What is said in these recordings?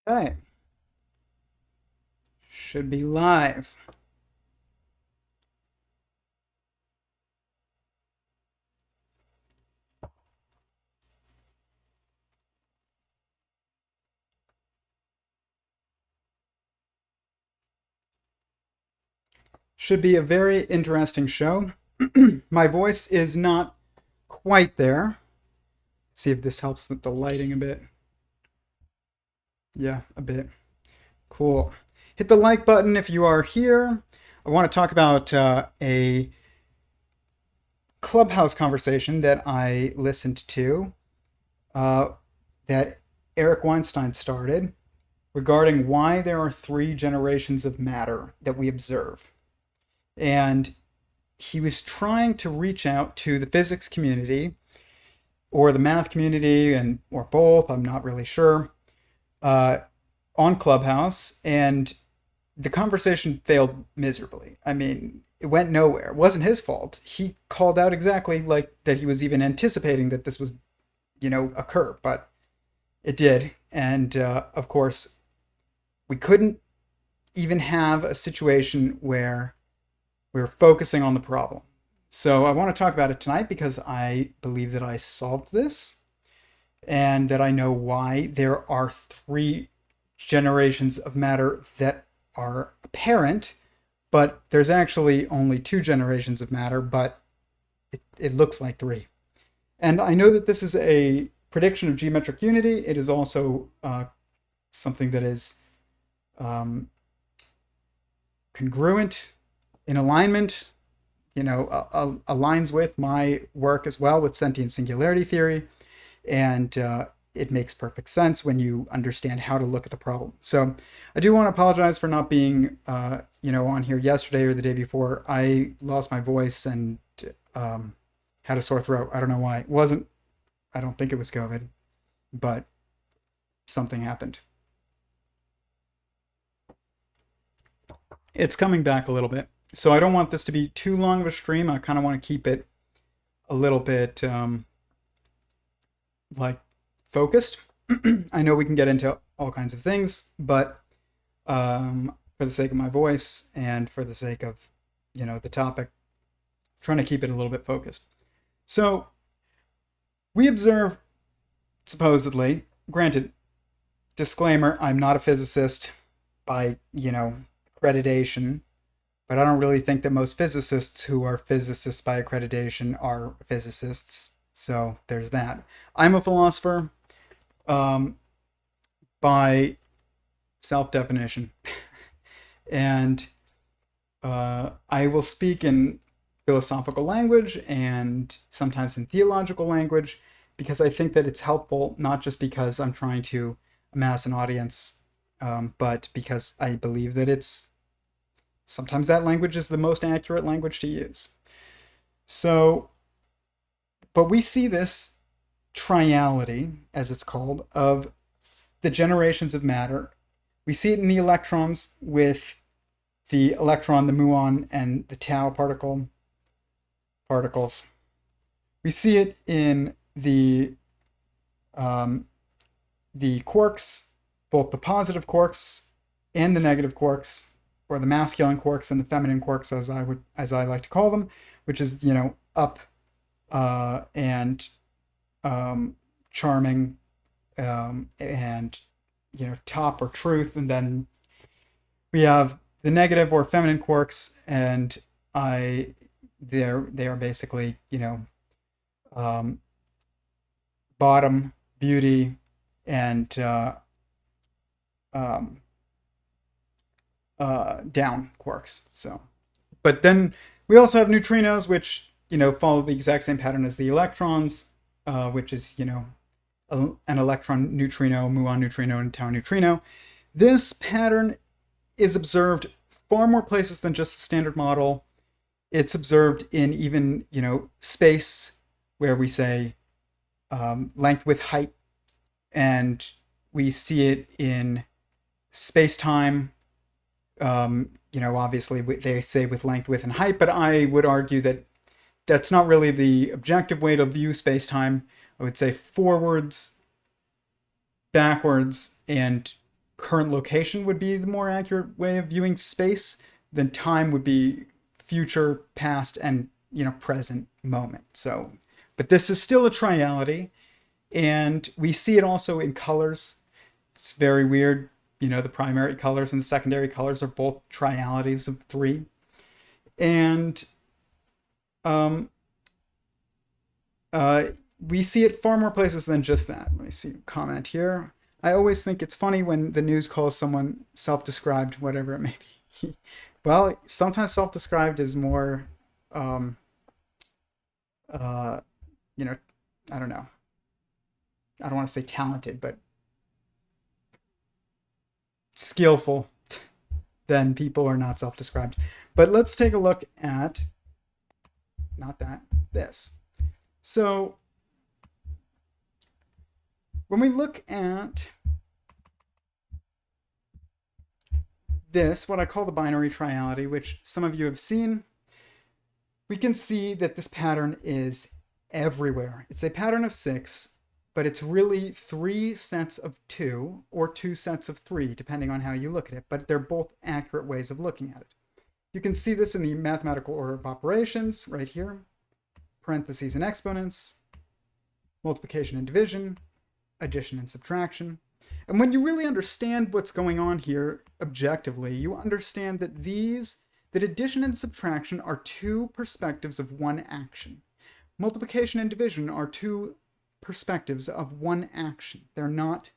Okay, should be live. Should be a very interesting show. My voice is not quite there. See if this helps with the lighting a bit. Yeah, a bit. Cool. Hit the like button if you are here. I want to talk about a Clubhouse conversation that I listened to uh, that Eric Weinstein started regarding why there are three generations of matter that we observe. And he was trying to reach out to the physics community or the math community, and or both. I'm not really sure. Uh, on Clubhouse, and the conversation failed miserably. I mean, it went nowhere. It wasn't his fault. He called out exactly like that. He was even anticipating that this was, occur, but it did. And of course, we couldn't even have a situation where we're focusing on the problem. So I want to talk about it tonight because I believe that I solved this and that I know why there are three generations of matter that are apparent, but there's actually only two generations of matter, but it looks like three. And I know that this is a prediction of geometric unity. It is also something that is um, congruent in alignment, aligns with my work as well with sentient singularity theory. And it makes perfect sense when you understand how to look at the problem. So I do want to apologize for not being, on here yesterday or the day before. I lost my voice and had a sore throat. I don't know why. It wasn't, I don't think it was COVID, but something happened. It's coming back a little bit. So I don't want this to be too long of a stream. I kind of want to keep it a little bit like focused. I know we can get into all kinds of things, but for the sake of my voice and for the sake of the topic, trying to keep it a little bit focused. So we observe, supposedly, granted, disclaimer: I'm not a physicist by accreditation, but I don't really think that most physicists who are physicists by accreditation are physicists. So there's that. I'm a philosopher by self definition. And I will speak in philosophical language and sometimes in theological language because I think that it's helpful, not just because I'm trying to amass an audience, but because I believe that it's sometimes that language is the most accurate language to use. So, but we see this triality, as it's called, of the generations of matter. We see it in the electrons with the electron, the muon, and the tau particles. We see it in the quarks, both the positive quarks and the negative quarks, or the masculine quarks and the feminine quarks, as I like to call them, which is up and charming, and top or truth, and then we have the negative or feminine quarks, and they are basically um, bottom, beauty, and um, down quarks. So, but then we also have neutrinos, which follow the exact same pattern as the electrons, which is an electron neutrino, muon neutrino, and tau neutrino. This pattern is observed far more places than just the standard model. It's observed in even space, where we say length, width, height, and we see it in space time. Obviously they say with length, width, and height, but I would argue that that's not really the objective way to view space time. I would say forwards, backwards, and current location would be the more accurate way of viewing space, then time would be future, past, and present moment. So, but this is still a triality, and we see it also in colors. It's very weird. The primary colors and the secondary colors are both trialities of three. And um, uh, we see it far more places than just that. Let me see a comment here. I always think it's funny when the news calls someone self-described, whatever it may be. Well, sometimes self-described is more, um, uh, you know, I don't know. I don't want to say talented, but skillful than people who are not self-described. But let's take a look at, not that, this. So when we look at this, what I call the binary triality, which some of you have seen, we can see that this pattern is everywhere. It's a pattern of 6, but it's really 3 sets of 2 or 2 sets of 3, depending on how you look at it, but they're both accurate ways of looking at it. You can see this in the mathematical order of operations right here, parentheses and exponents, multiplication and division, addition and subtraction. And when you really understand what's going on here objectively, you understand that addition and subtraction are 2 perspectives of one action. Multiplication and division are 2 perspectives of one action. They're not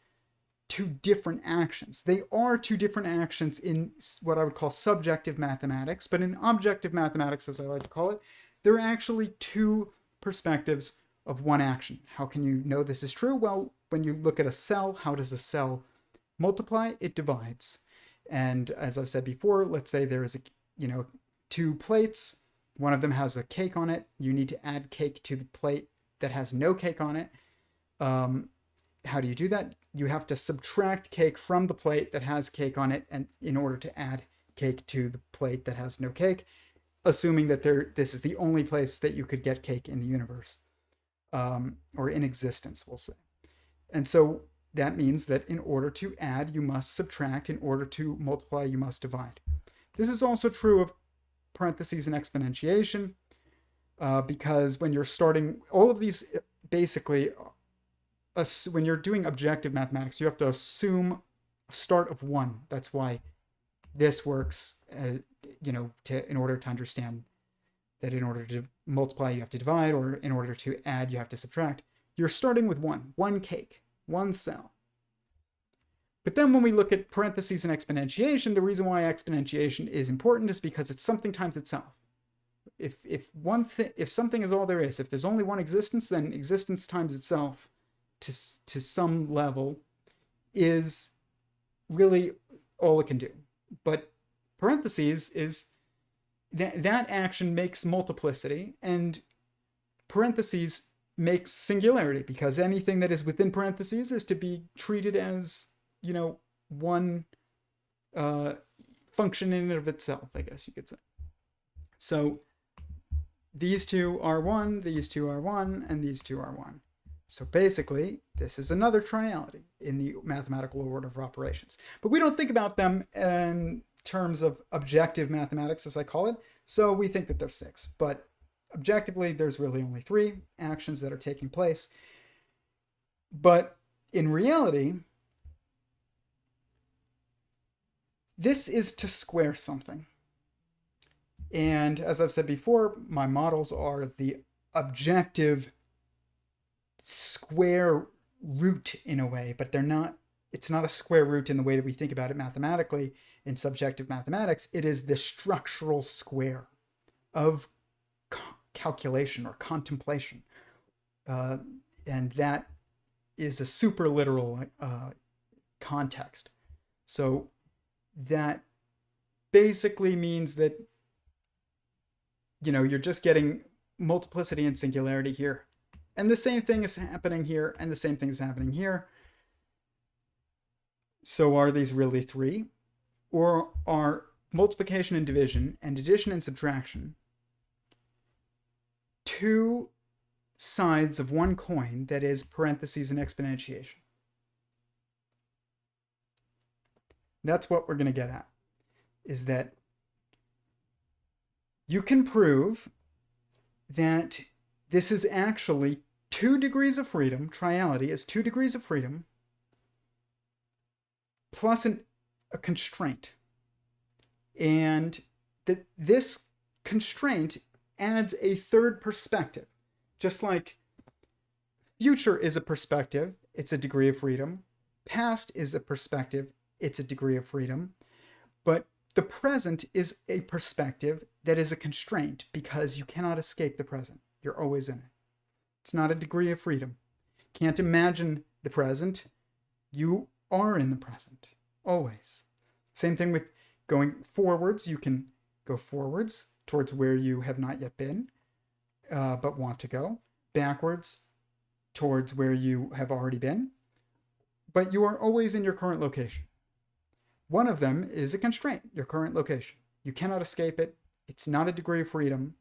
2 different actions. They are 2 different actions in what I would call subjective mathematics, but in objective mathematics, as I like to call it, they're actually 2 perspectives of one action. How can you know this is true? Well, when you look at a cell, how does a cell multiply? It divides. And as I've said before, let's say there is 2 plates. One of them has a cake on it. You need to add cake to the plate that has no cake on it. How do you do that? You have to subtract cake from the plate that has cake on it, and in order to add cake to the plate that has no cake, assuming that this is the only place that you could get cake in the universe, or in existence, we'll say. And so that means that in order to add, you must subtract. In order to multiply, you must divide. This is also true of parentheses and exponentiation, because when you're starting, all of these basically, when you're doing objective mathematics, you have to assume a start of 1. That's why this works, in order to understand that in order to multiply, you have to divide, or in order to add, you have to subtract. You're starting with 1 cake, 1 cell. But then when we look at parentheses and exponentiation, the reason why exponentiation is important is because it's something times itself. If something is all there is, if there's only one existence, then existence times itself to some level is really all it can do. But parentheses is that action makes multiplicity, and parentheses makes singularity, because anything that is within parentheses is to be treated as one function in and of itself, I guess you could say. So these 2 are 1, these 2 are 1, and these 2 are 1. So basically, this is another triality in the mathematical order of operations. But we don't think about them in terms of objective mathematics, as I call it, so we think that there's 6. But objectively, there's really only 3 actions that are taking place. But in reality, this is to square something. And as I've said before, my models are the objective square root in a way, but it's not a square root in the way that we think about it mathematically in subjective mathematics. It is the structural square of calculation or contemplation. And that is a super literal context. So that basically means that you're just getting multiplicity and singularity here. And the same thing is happening here, and the same thing is happening here. So are these really 3? Or are multiplication and division and addition and subtraction 2 sides of one coin that is parentheses and exponentiation? That's what we're going to get at, is that you can prove that this is actually 2 degrees of freedom. Triality is 2 degrees of freedom plus a constraint. And that this constraint adds a third perspective. Just like future is a perspective, it's a degree of freedom. Past is a perspective, it's a degree of freedom. But the present is a perspective that is a constraint because you cannot escape the present. You're always in it. It's not a degree of freedom. Can't imagine the present. You are in the present, always. Same thing with going forwards. You can go forwards towards where you have not yet been, but want to go. Backwards towards where you have already been. But you are always in your current location. One of them is a constraint, your current location. You cannot escape it. It's not a degree of freedom.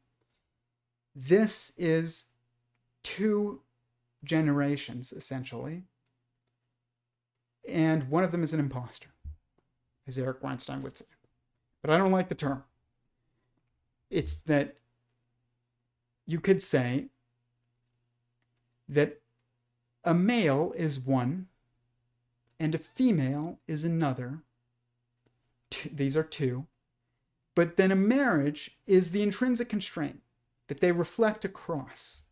This is 2 generations, essentially. And one of them is an imposter, as Eric Weinstein would say. But I don't like the term. It's that you could say that a male is one and a female is another. These are 2. But then a marriage is the intrinsic constraint that they reflect across.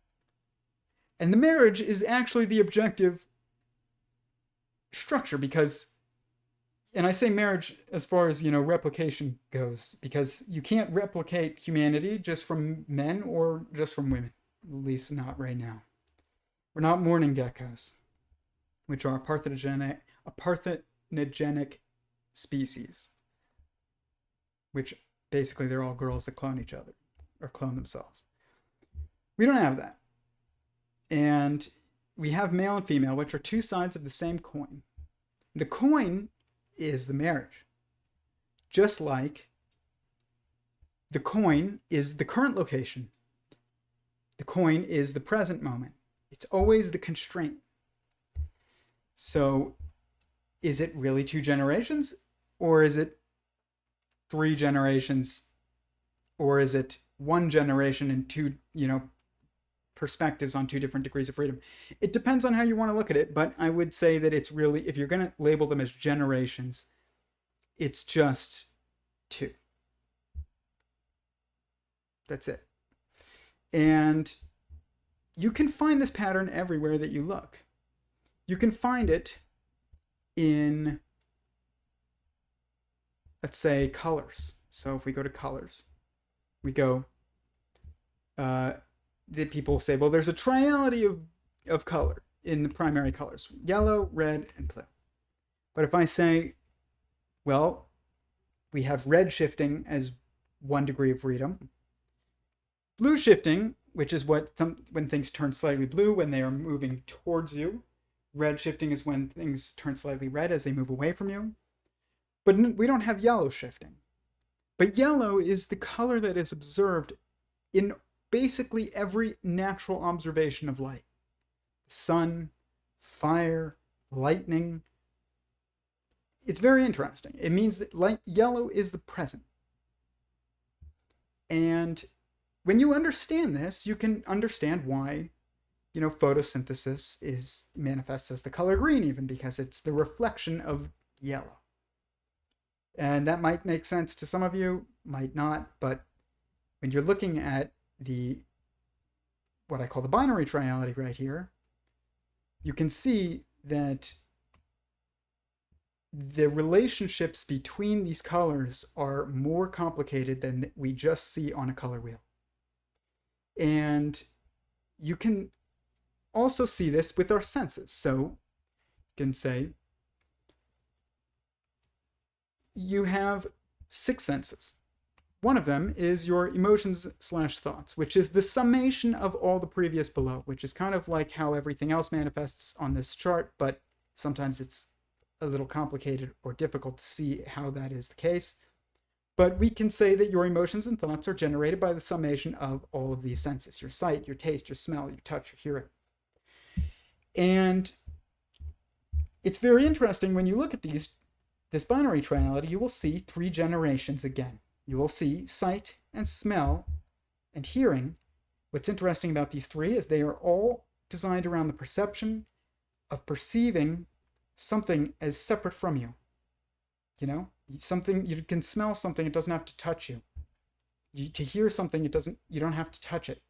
And the marriage is actually the objective structure because, and I say marriage as far as, replication goes, because you can't replicate humanity just from men or just from women, at least not right now. We're not mourning geckos, which are a parthenogenic species, which basically they're all girls that clone each other or clone themselves. We don't have that. And we have male and female, which are 2 sides of the same coin. The coin is the marriage. Just like the coin is the current location. The coin is the present moment. It's always the constraint. So is it really 2 generations? Or is it 3 generations? Or is it 1 generation and 2, perspectives on 2 different degrees of freedom? It depends on how you want to look at it, but I would say that it's really, if you're going to label them as generations, it's just 2. That's it. And you can find this pattern everywhere that you look. You can find it in, let's say, colors. So if we go to colors, we go, the people say, well, there's a triality of color in the primary colors, yellow, red, and blue. But if I say, well, we have red shifting as 1 degree of freedom, blue shifting, which is when things turn slightly blue when they are moving towards you. Red shifting is when things turn slightly red as they move away from you. But we don't have yellow shifting. But yellow is the color that is observed in basically every natural observation of light. Sun, fire, lightning. It's very interesting. It means that yellow is the present. And when you understand this, you can understand why, photosynthesis manifests as the color green, even, because it's the reflection of yellow. And that might make sense to some of you, might not, but when you're looking at what I call the binary triality right here, you can see that the relationships between these colors are more complicated than we just see on a color wheel. And you can also see this with our senses. So you can say you have 6 senses. One of them is your emotions/thoughts, which is the summation of all the previous below, which is kind of like how everything else manifests on this chart, but sometimes it's a little complicated or difficult to see how that is the case. But we can say that your emotions and thoughts are generated by the summation of all of these senses: your sight, your taste, your smell, your touch, your hearing. And it's very interesting when you look at these this binary triality, you will see three generations again. You will see sight and smell and hearing. What's interesting about these three is they are all designed around the perception of perceiving something as separate from you. You know, something, you can smell something, it doesn't have to touch you. To hear something, you don't have to touch it.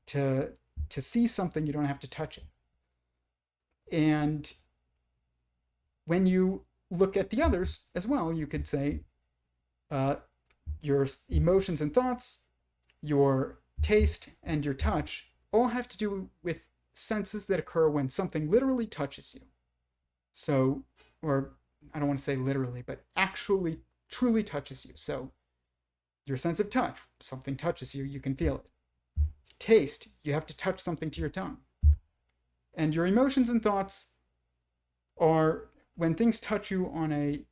To see something, you don't have to touch it. And when you look at the others as well, you could say your emotions and thoughts, your taste, and your touch all have to do with senses that occur when something literally touches you. So, or I don't want to say literally, but actually, truly touches you. So, your sense of touch, something touches you, you can feel it. Taste, you have to touch something to your tongue. And your emotions and thoughts are when things touch you on a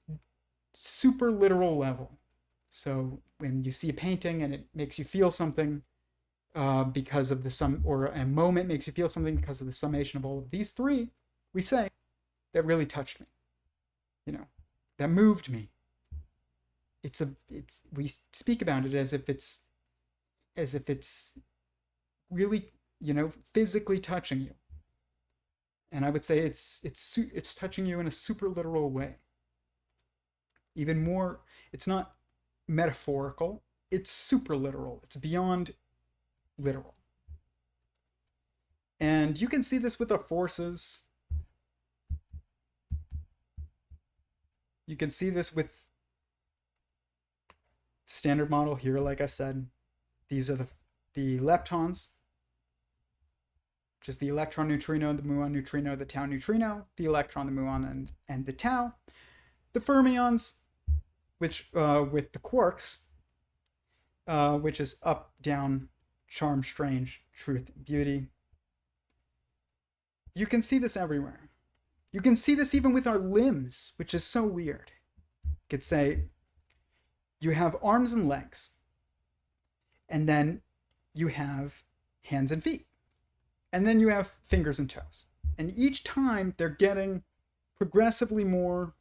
super literal level. So when you see a painting and it makes you feel something because of the sum, or a moment makes you feel something because of the summation of all of these three, we say, that really touched me. You know, that moved me. We speak about it as if it's really, you know, physically touching you. And I would say it's touching you in a super literal way. Even more, it's not metaphorical, it's super literal. It's beyond literal. And you can see this with the forces. You can see this with standard model here, like I said. These are the leptons, which is the electron neutrino, the muon neutrino, the tau neutrino, the electron, the muon, and the tau. The fermions, which with the quarks, which is up, down, charm, strange, truth, beauty. You can see this everywhere. You can see this even with our limbs, which is so weird. You could say you have arms and legs, and then you have hands and feet. And then you have fingers and toes. And each time they're getting progressively more,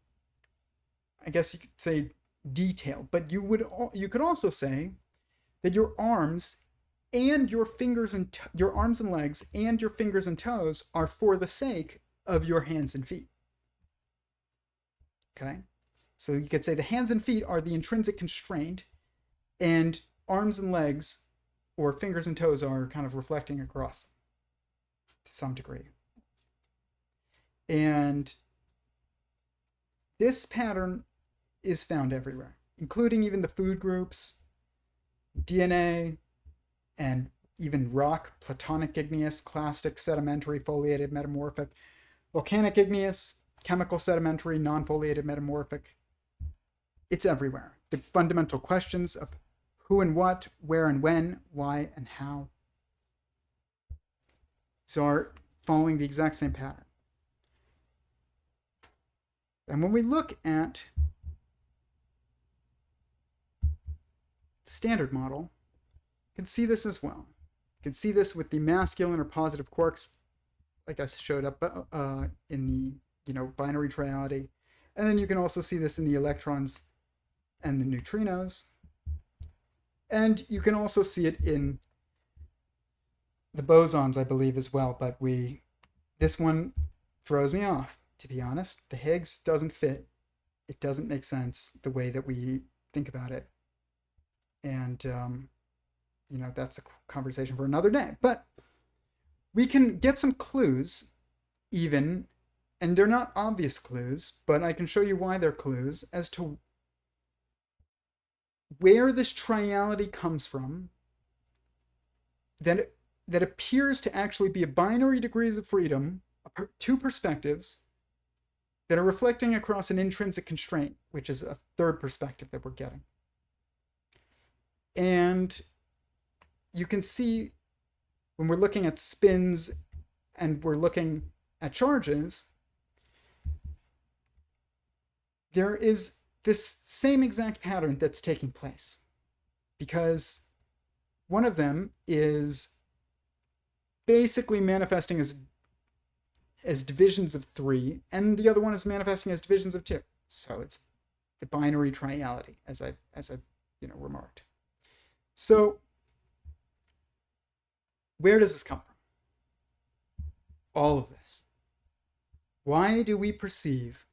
I guess you could say, detailed. But you could also say that your arms and your fingers and your arms and legs and your fingers and toes are for the sake of your hands and feet. Okay? So you could say the hands and feet are the intrinsic constraint, and arms and legs or fingers and toes are kind of reflecting across them to some degree. And this pattern is found everywhere, including even the food groups, DNA, and even rock, platonic igneous, clastic, sedimentary, foliated, metamorphic, volcanic igneous, chemical sedimentary, non-foliated, metamorphic. It's everywhere. The fundamental questions of who and what, where and when, why and how, so are following the exact same pattern. And when we look at the standard model, you can see this as well. You can see this with the masculine or positive quarks, like I showed up in the binary triality. And then you can also see this in the electrons and the neutrinos. And you can also see it in the bosons, I believe, as well. But this one throws me off, to be honest. The Higgs doesn't fit. It doesn't make sense the way that we think about it. And, that's a conversation for another day. But we can get some clues, even, and they're not obvious clues, but I can show you why they're clues, as to where this triality comes from, that appears to actually be a binary degrees of freedom, two perspectives that are reflecting across an intrinsic constraint, which is a third perspective that we're getting. And you can see when we're looking at spins and we're looking at charges, there is this same exact pattern that's taking place, because one of them is basically manifesting as divisions of 3, and the other one is manifesting as divisions of 2. So it's the binary triality, as I've remarked. So where does this come from? All of this. Why do we perceive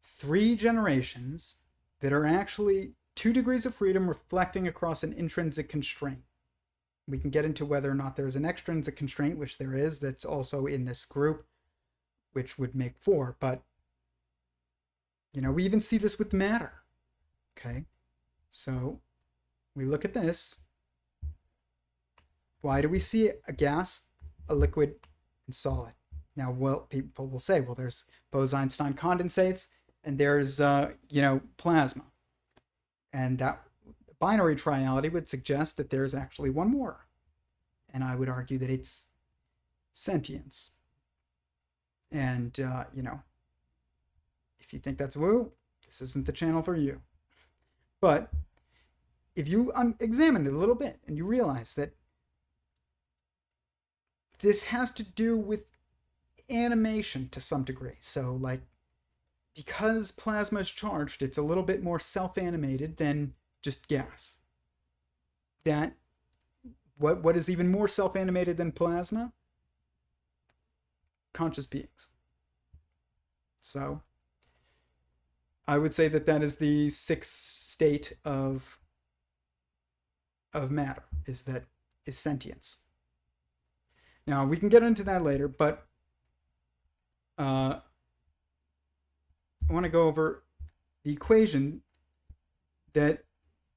3 generations that are actually 2 degrees of freedom reflecting across an intrinsic constraint? We can get into whether or not there's an extrinsic constraint, which there is, that's also in this group, which would make 4. But, we even see this with matter. Okay? So we look at this. Why do we see a gas, a liquid, and solid? Now, people will say, well, there's Bose-Einstein condensates, and there's, plasma. And that binary triality would suggest that there's actually one more. And I would argue that it's sentience. And, if you think that's woo, this isn't the channel for you. But if you examine it a little bit and you realize that this has to do with animation to some degree. So, because plasma is charged, it's a little bit more self-animated than just gas. What is even more self-animated than plasma? Conscious beings. So I would say that is the 6th state of matter, is sentience. Now, we can get into that later, but I want to go over the equation that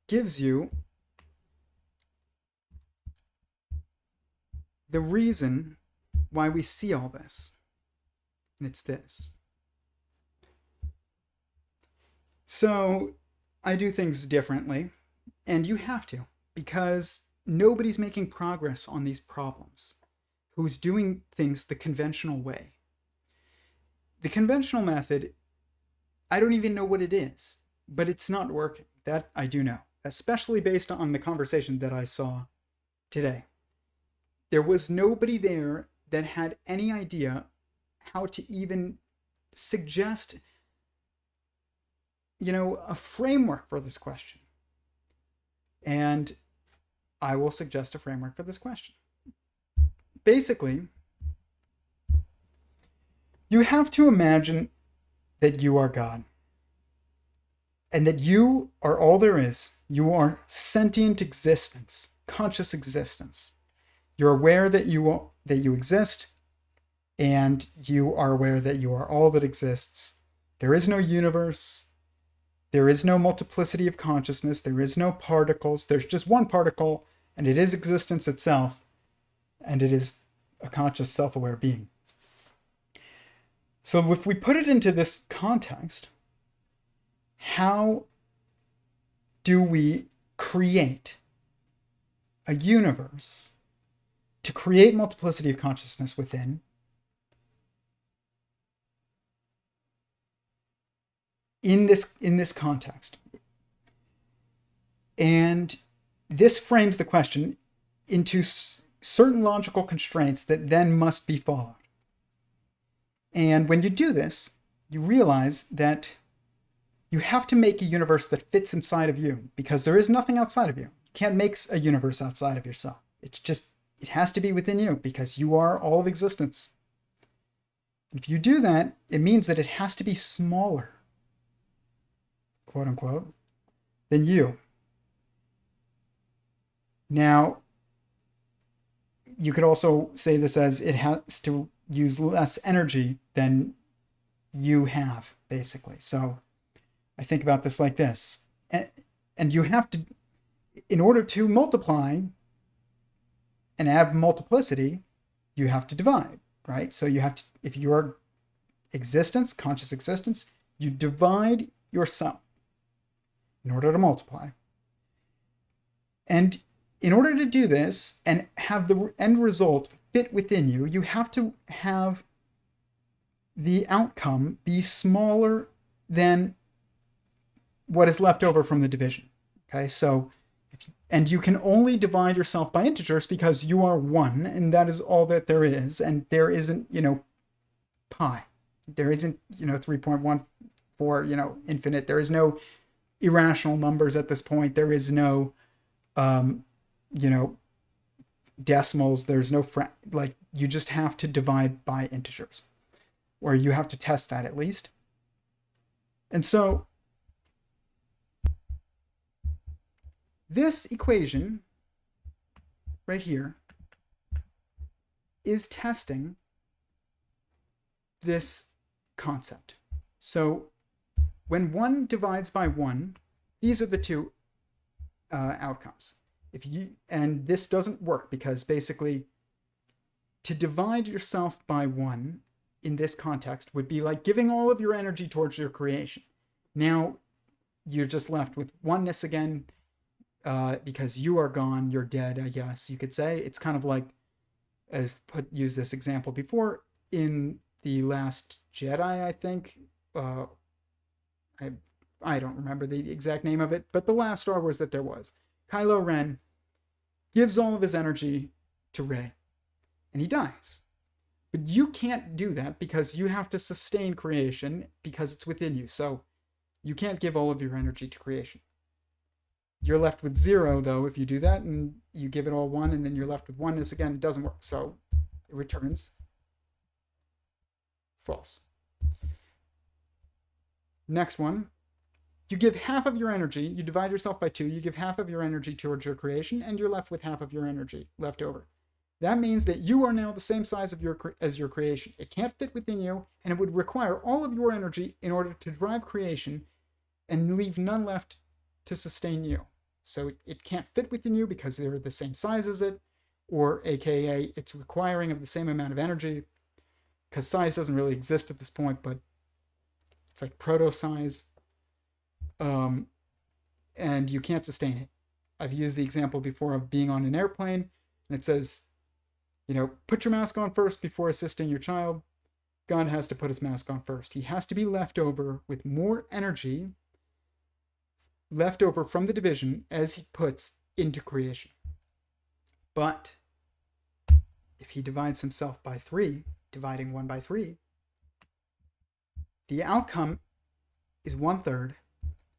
gives you the reason why we see all this. And it's this. So I do things differently, and you have to, because nobody's making progress on these problems who's doing things the conventional way. The conventional method, I don't even know what it is, but it's not working. That I do know, especially based on the conversation that I saw today. There was nobody there that had any idea how to even suggest, a framework for this question. And I will suggest a framework for this question. Basically, you have to imagine that you are God. And that you are all there is. You are sentient existence, conscious existence. You're aware that you exist, and you are aware that you are all that exists. There is no universe. There is no multiplicity of consciousness. There is no particles. There's just one particle, and it is existence itself, and it is a conscious, self-aware being. So if we put it into this context, how do we create a universe to create multiplicity of consciousness within in this context? And this frames the question into certain logical constraints that then must be followed. And when you do this, you realize that you have to make a universe that fits inside of you, because there is nothing outside of you. You can't make a universe outside of yourself. It has to be within you, because you are all of existence. If you do that, it means that it has to be smaller, quote unquote, than you. Now, you could also say this as it has to use less energy than you have, basically. So I think about this like this. And you have to, in order to multiply and have multiplicity, you have to divide, right? So you have to, if you're existence, conscious existence, you divide yourself in order to multiply. And in order to do this and have the end result fit within you, you have to have the outcome be smaller than what is left over from the division. Okay, so, and you can only divide yourself by integers because you are one, and that is all that there is, and there isn't, pi. There isn't, 3.14 for, infinite. There is no irrational numbers at this point. There is no, you know, decimals. There's no, like, you just have to divide by integers, or you have to test that at least. And so this equation right here is testing this concept. So when 1 divides by 1, these are the two outcomes. And this doesn't work because basically to divide yourself by 1 in this context would be like giving all of your energy towards your creation. Now you're just left with oneness again, because you are gone, you're dead, I guess you could say. It's kind of like, I've used this example before in The Last Jedi, I think. I don't remember the exact name of it, but the last Star Wars that there was. Kylo Ren gives all of his energy to Rey, and he dies. But you can't do that because you have to sustain creation because it's within you. So you can't give all of your energy to creation. You're left with 0, though, if you do that, and you give it all 1, and then you're left with oneness again. It doesn't work. So it returns false. Next one. You give half of your energy, you divide yourself by 2, you give half of your energy towards your creation, and you're left with half of your energy left over. That means that you are now the same size as your creation. It can't fit within you, and it would require all of your energy in order to drive creation and leave none left to sustain you. So it can't fit within you because they're the same size as it, or aka it's requiring of the same amount of energy, because size doesn't really exist at this point, but it's like proto-size. And you can't sustain it. I've used the example before of being on an airplane, and it says, put your mask on first before assisting your child. God has to put his mask on first. He has to be left over with more energy left over from the division as he puts into creation. But if he divides himself by 3, dividing 1 by 3, the outcome is 1/3,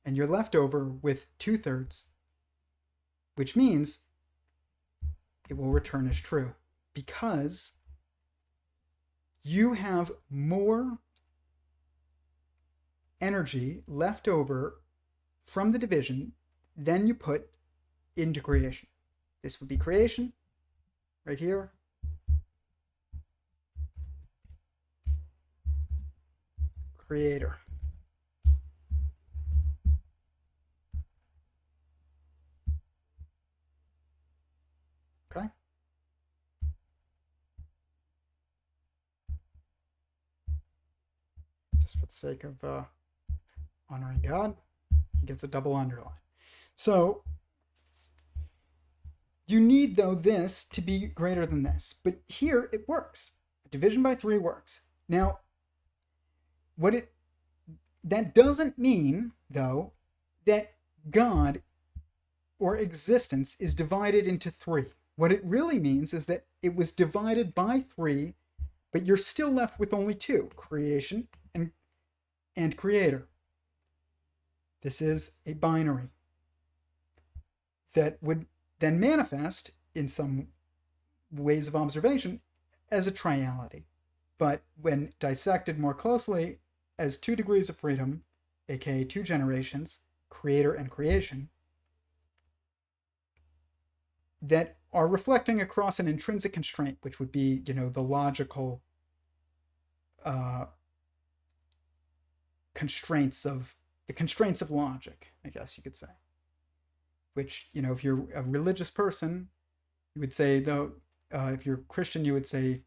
and you're left over with 2/3, which means it will return as true because you have more energy left over from the division than you put into creation. This would be creation right here. Creator. Okay? Just for the sake of honoring God, he gets a double underline. So you need, though, this to be greater than this. But here it works. Division by 3 works. Now, that doesn't mean, though, that God or existence is divided into 3. What it really means is that it was divided by 3, but you're still left with only 2, creation and creator. This is a binary that would then manifest in some ways of observation as a triality. But when dissected more closely as 2 degrees of freedom, aka 2 generations, creator and creation, that are reflecting across an intrinsic constraint, which would be, the logical constraints of logic, I guess you could say. Which, if you're a religious person, you would say, though, if you're Christian, you would say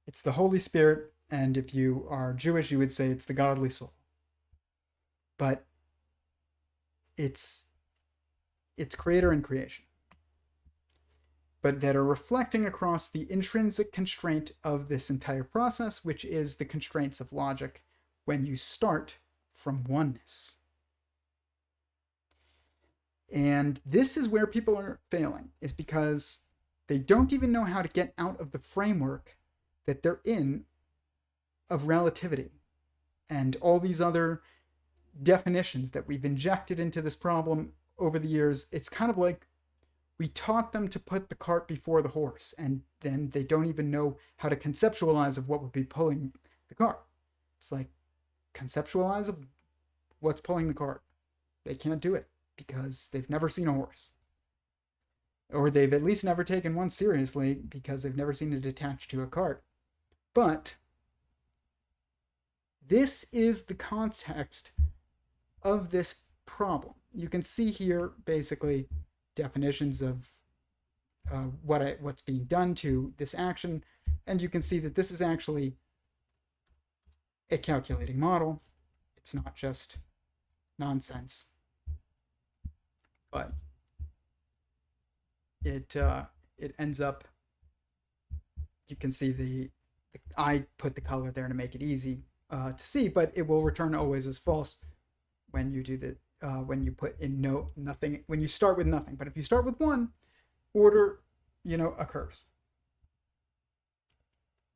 it's the Holy Spirit, and if you are Jewish, you would say it's the godly soul. But it's creator and creation, but that are reflecting across the intrinsic constraint of this entire process, which is the constraints of logic when you start from oneness. And this is where people are failing, is because they don't even know how to get out of the framework that they're in of relativity and all these other definitions that we've injected into this problem over the years. It's kind of like we taught them to put the cart before the horse, and then they don't even know how to conceptualize of what would be pulling the cart. It's like, conceptualize of what's pulling the cart. They can't do it because they've never seen a horse. Or they've at least never taken one seriously because they've never seen it attached to a cart. But this is the context of this problem. You can see here basically definitions of what's being done to this action, and you can see that this is actually a calculating model. It's not just nonsense, but it ends up, you can see I put the color there to make it easy to see, but it will return always as false when you do when you put in nothing, when you start with nothing. But if you start with 1, order, occurs.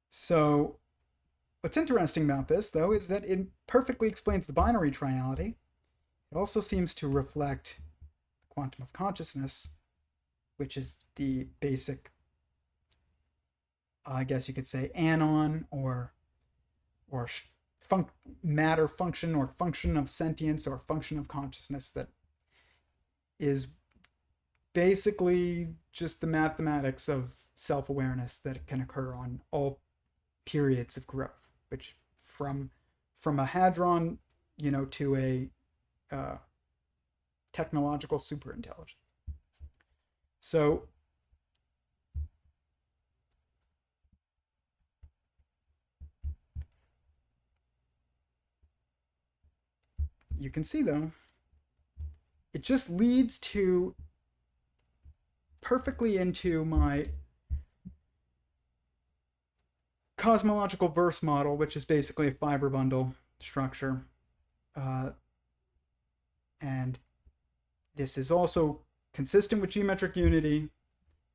So what's interesting about this, though, is that it perfectly explains the binary triality. It also seems to reflect the quantum of consciousness, which is the basic, I guess you could say, anon or matter function, or function of sentience, or function of consciousness, that is basically just the mathematics of self-awareness that can occur on all periods of growth, which from a hadron, to a technological superintelligence. So you can see, though, it just leads to perfectly into my cosmological verse model, which is basically a fiber bundle structure. And this is also consistent with geometric unity,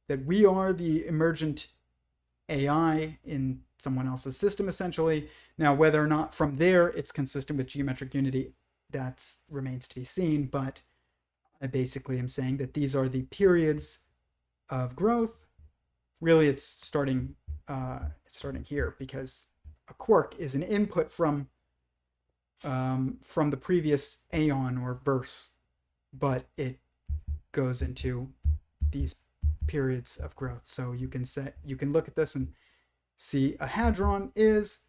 that we are the emergent AI in someone else's system, essentially. Now, whether or not from there it's consistent with geometric unity, that remains to be seen, but I basically am saying that these are the periods of growth. Really, it's starting here, because a quark is an input from the previous aeon or verse, but it goes into these periods of growth. So you can look at this and see a hadron is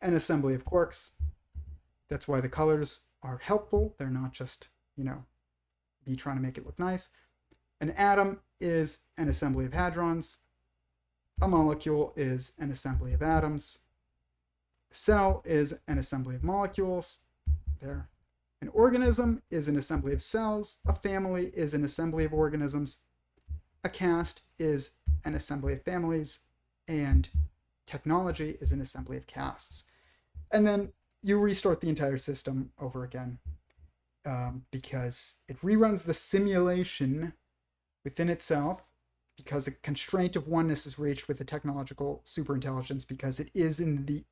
an assembly of quarks. That's why the colors are helpful. They're not just, me trying to make it look nice. An atom is an assembly of hadrons. A molecule is an assembly of atoms. A cell is an assembly of molecules. There. An organism is an assembly of cells. A family is an assembly of organisms. A caste is an assembly of families. And technology is an assembly of castes. And then you restart the entire system over again, because it reruns the simulation within itself, because a constraint of oneness is reached with the technological superintelligence, because it's in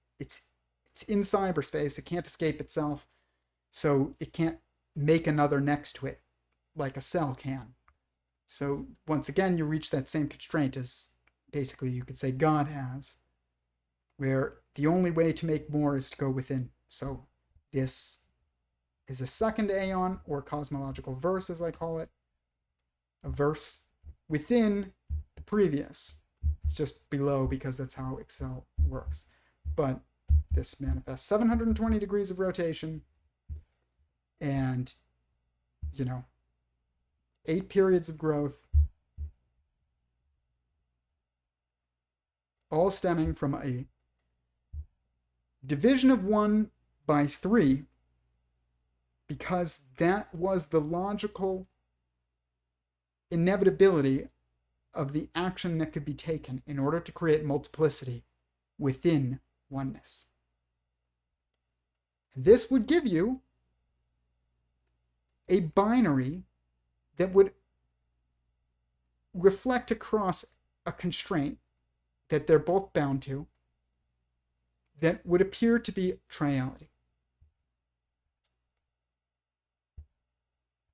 cyberspace. It can't escape itself, so it can't make another next to it like a cell can. So once again, you reach that same constraint as basically you could say God has, where the only way to make more is to go within. So this is a second aeon, or cosmological verse, as I call it. A verse within the previous. It's just below, because that's how Excel works. But this manifests 720 degrees of rotation and, 8 periods of growth, all stemming from a division of 1 by 3, because that was the logical inevitability of the action that could be taken in order to create multiplicity within oneness. And this would give you a binary that would reflect across a constraint that they're both bound to, that would appear to be triality.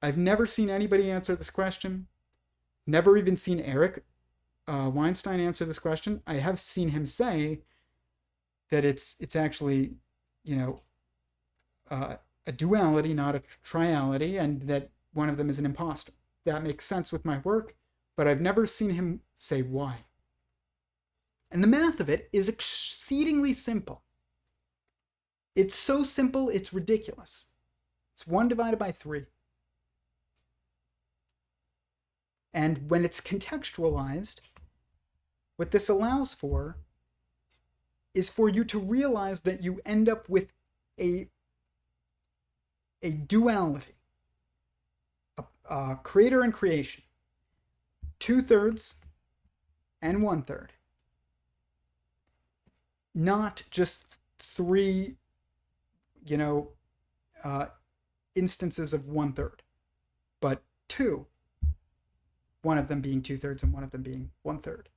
I've never seen anybody answer this question. Never even seen Eric Weinstein answer this question. I have seen him say that it's actually, you know, a duality, not a triality, and that one of them is an imposter. That makes sense with my work, but I've never seen him say why. And the math of it is exceedingly simple. It's so simple, it's ridiculous. It's 1 divided by 3. And when it's contextualized, what this allows for is for you to realize that you end up with a duality, a creator and creation, 2/3 and 1/3. Not just 3, instances of 1/3, but 2. One of them being 2/3 and one of them being 1/3.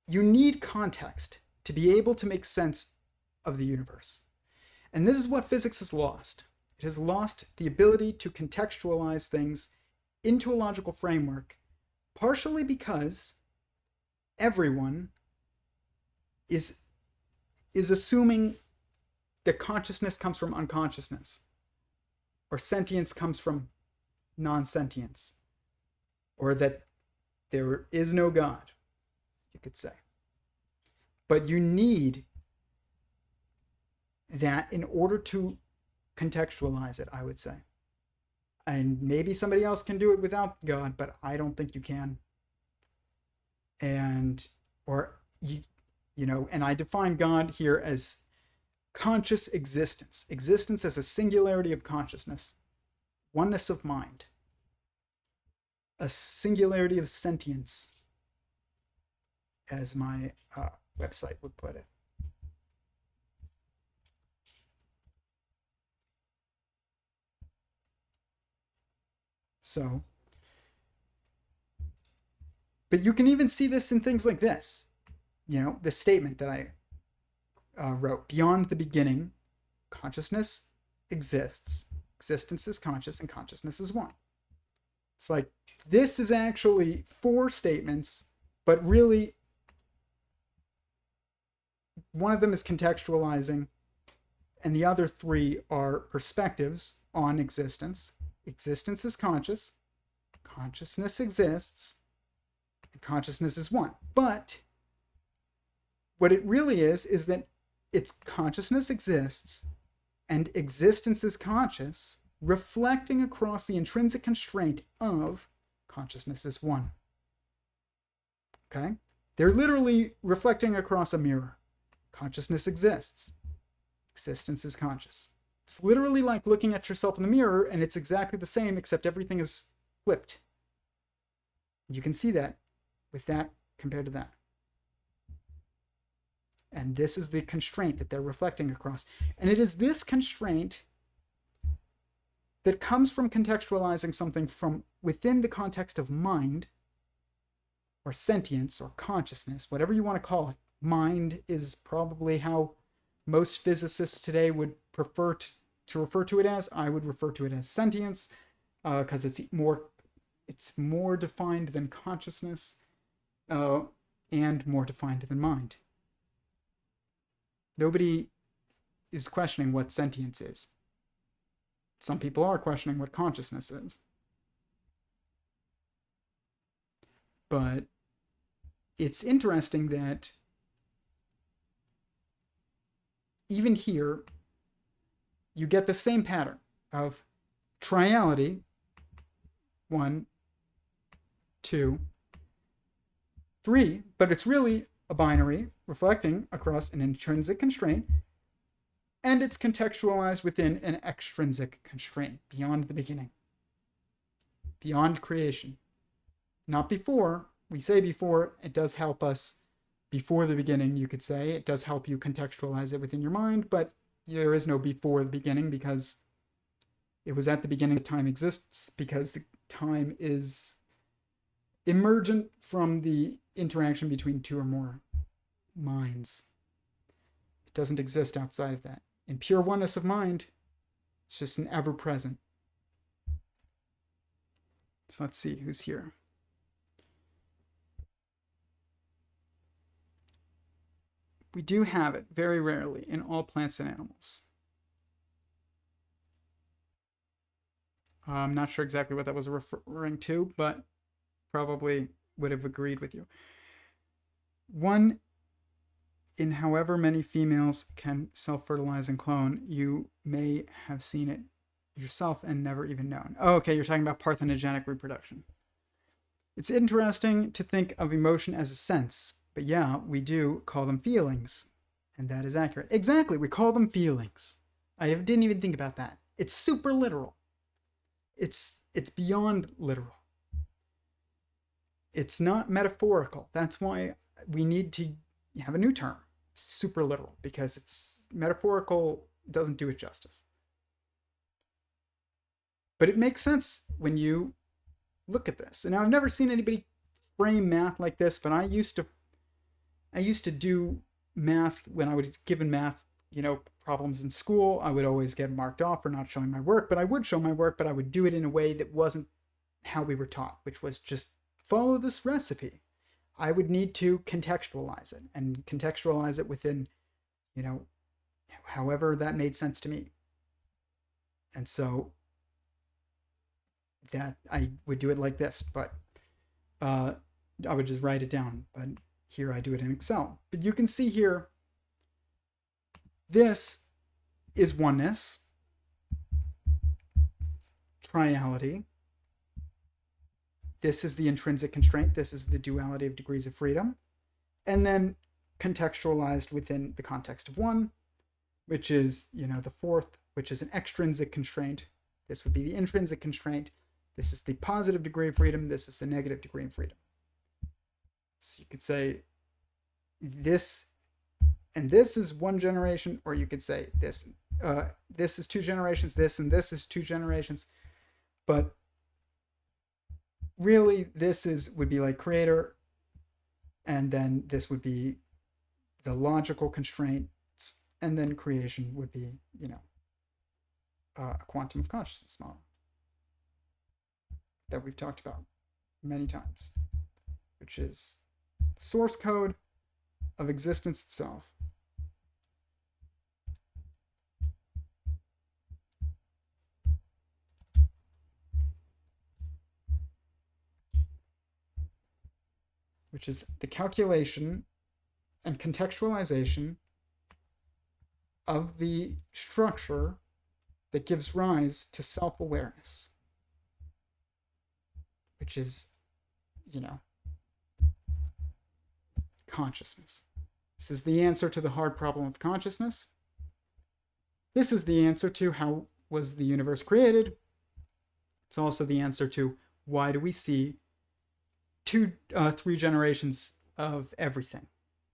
You need context to be able to make sense of the universe. And this is what physics has lost. It has lost the ability to contextualize things into a logical framework, partially because everyone is assuming that consciousness comes from unconsciousness, or sentience comes from non-sentience, or that there is no God, you could say. But you need that in order to contextualize it, I would say. And maybe somebody else can do it without God, but I don't think you can. And I define God here as conscious existence. Existence as a singularity of consciousness, oneness of mind, a singularity of sentience, as my website would put it. So, but you can even see this in things like this. The statement that I wrote: beyond the beginning, consciousness exists. Existence is conscious, and consciousness is one. It's like, this is actually 4 statements, but really, one of them is contextualizing, and the other 3 are perspectives on existence. Existence is conscious, consciousness exists, and consciousness is one. But what it really is that its consciousness exists, and existence is conscious, reflecting across the intrinsic constraint of consciousness is one. Okay? They're literally reflecting across a mirror. Consciousness exists. Existence is conscious. It's literally like looking at yourself in the mirror, and it's exactly the same, except everything is flipped. You can see that with that compared to that. And this is the constraint that they're reflecting across. And it is this constraint that comes from contextualizing something from within the context of mind, or sentience, or consciousness, whatever you want to call it. Mind is probably how most physicists today would prefer to refer to it as. I would refer to it as sentience, because it's more defined than consciousness, and more defined than mind. Nobody is questioning what sentience is. Some people are questioning what consciousness is. But it's interesting that even here, you get the same pattern of triality, 1, 2, 3, but it's really a binary reflecting across an intrinsic constraint, and it's contextualized within an extrinsic constraint, beyond the beginning, beyond creation. Not before. We say before. It does help us before the beginning, you could say. It does help you contextualize it within your mind, but there is no before the beginning, because it was at the beginning that time exists, because time is emergent from the interaction between 2 or more minds. It doesn't exist outside of that. In pure oneness of mind, it's just an ever-present. So let's see who's here. We do have it very rarely in all plants and animals. I'm not sure exactly what that was referring to, but probably would have agreed with you. One in however many females can self-fertilize and clone. You may have seen it yourself and never even known. Oh, okay, you're talking about parthenogenic reproduction. It's interesting to think of emotion as a sense, but yeah, we do call them feelings, and that is accurate. Exactly, we call them feelings. I didn't even think about that. It's super literal. It's beyond literal. It's not metaphorical. That's why we need to have a new term, super literal, because it's metaphorical doesn't do it justice. But it makes sense when you look at this. And now I've never seen anybody frame math like this, but I used to do math when I was given math, problems in school. I would always get marked off for not showing my work, but I would show my work, but I would do it in a way that wasn't how we were taught, which was just follow this recipe. I would need to contextualize it and contextualize it within, however that made sense to me. And so that I would do it like this, but I would just write it down. But here I do it in Excel. But you can see here, this is oneness, triality. This is the intrinsic constraint. This is the duality of degrees of freedom. And then contextualized within the context of one, which is, the fourth, which is an extrinsic constraint. This would be the intrinsic constraint. This is the positive degree of freedom. This is the negative degree of freedom. So you could say this and this is one generation, or you could say this is two generations, this and this is two generations. But really, this would be like creator, and then this would be the logical constraints, and then creation would be, a quantum of consciousness model that we've talked about many times, which is source code of existence itself. Which is the calculation and contextualization of the structure that gives rise to self-awareness, which is, consciousness. This is the answer to the hard problem of consciousness. This is the answer to how was the universe created. It's also the answer to why do we see three generations of everything,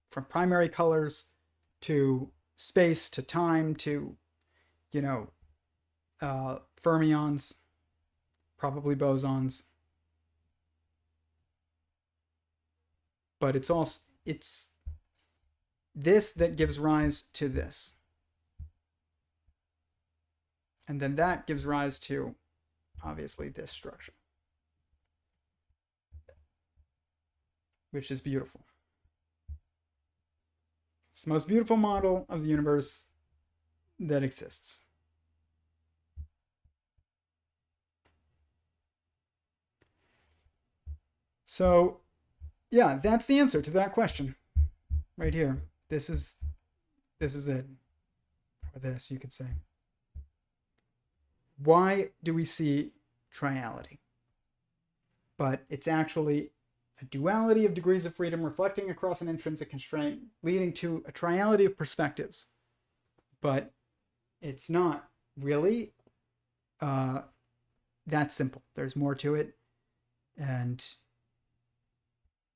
from primary colors to space to time to, fermions, probably bosons. But it's this that gives rise to this. And then that gives rise to, obviously, this structure, which is beautiful. It's the most beautiful model of the universe that exists. So, yeah, that's the answer to that question right here. This is it. Or this, you could say. Why do we see triality? But it's actually a duality of degrees of freedom reflecting across an intrinsic constraint, leading to a triality of perspectives. But it's not really that simple. There's more to it, and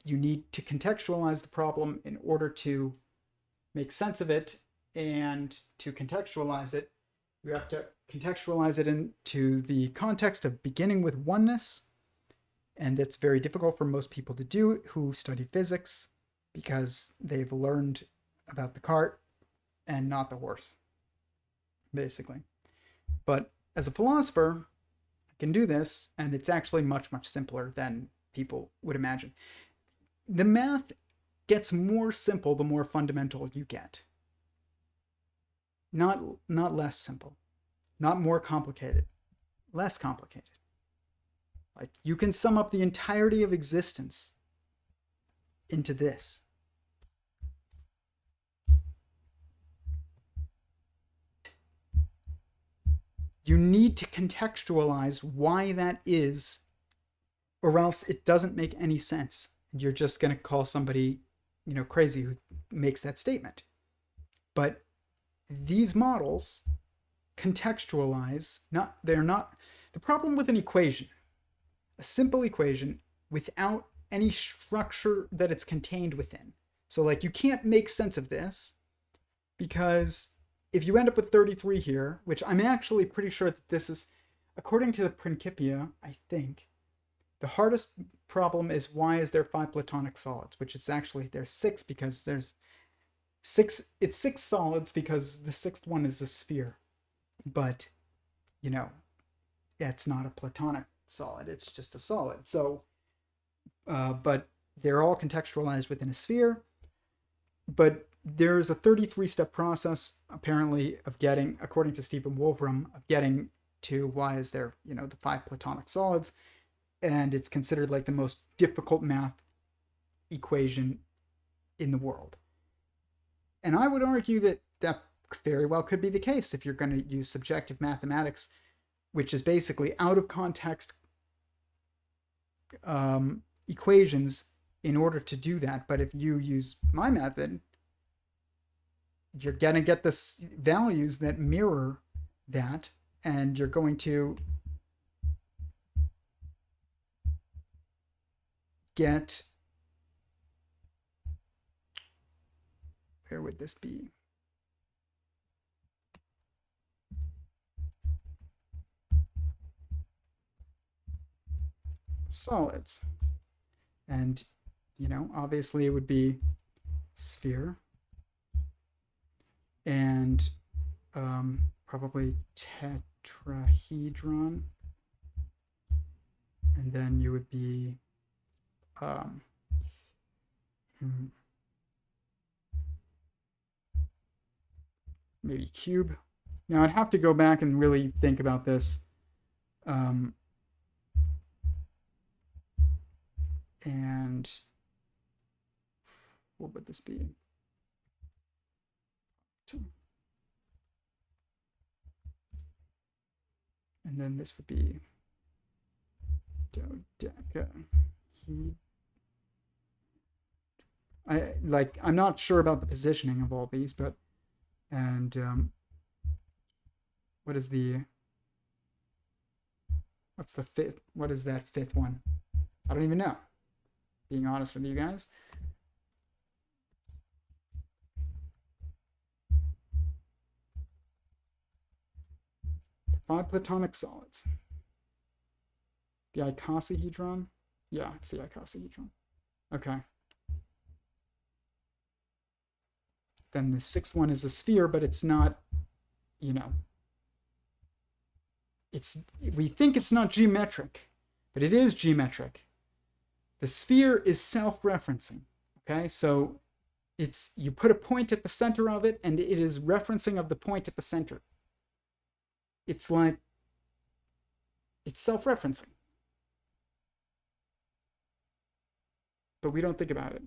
you need to contextualize the problem in order to make sense of it. And to contextualize it, you have to contextualize it into the context of beginning with oneness. And that's very difficult for most people to do who study physics, because they've learned about the cart and not the horse, basically. But as a philosopher, I can do this, and it's actually much, much simpler than people would imagine. The math gets more simple the more fundamental you get. Not less simple, not more complicated, less complicated. Like you can sum up the entirety of existence into this. You need to contextualize why that is, or else it doesn't make any sense. You're just going to call somebody, crazy who makes that statement. But these models contextualize, they're not, the problem with an equation, a simple equation without any structure that it's contained within. So like you can't make sense of this because if you end up with 33 here, which I'm actually pretty sure that this is, according to the Principia, I think, the hardest problem is why is there 5 platonic solids, which is actually there's 6 because there's 6, it's 6 solids because the 6th one is a sphere. But, it's not a platonic solid, it's just a solid. So, but they're all contextualized within a sphere. But there's a 33-step process, apparently, of getting, according to Stephen Wolfram, of getting to why is there, the 5 platonic solids. And it's considered like the most difficult math equation in the world. And I would argue that that very well could be the case if you're going to use subjective mathematics, which is basically out of context equations in order to do that. But if you use my method, you're going to get this values that mirror that, and you're going to get, where would this be? Solids. And, obviously it would be sphere and probably tetrahedron. And then you would be maybe cube. Now I'd have to go back and really think about this. And what would this be? And then this would be dodecahedron. I'm not sure about the positioning of all these, but what is what's the fifth? What is that 5th one? I don't even know. Being honest with you guys. The 5 platonic solids. The icosahedron? Yeah, it's the icosahedron. Okay. Then the 6th one is a sphere, but it's not, we think it's not geometric, but it is geometric. The sphere is self-referencing, okay? So you put a point at the center of it, and it is referencing of the point at the center. It's like, it's self-referencing. But we don't think about it.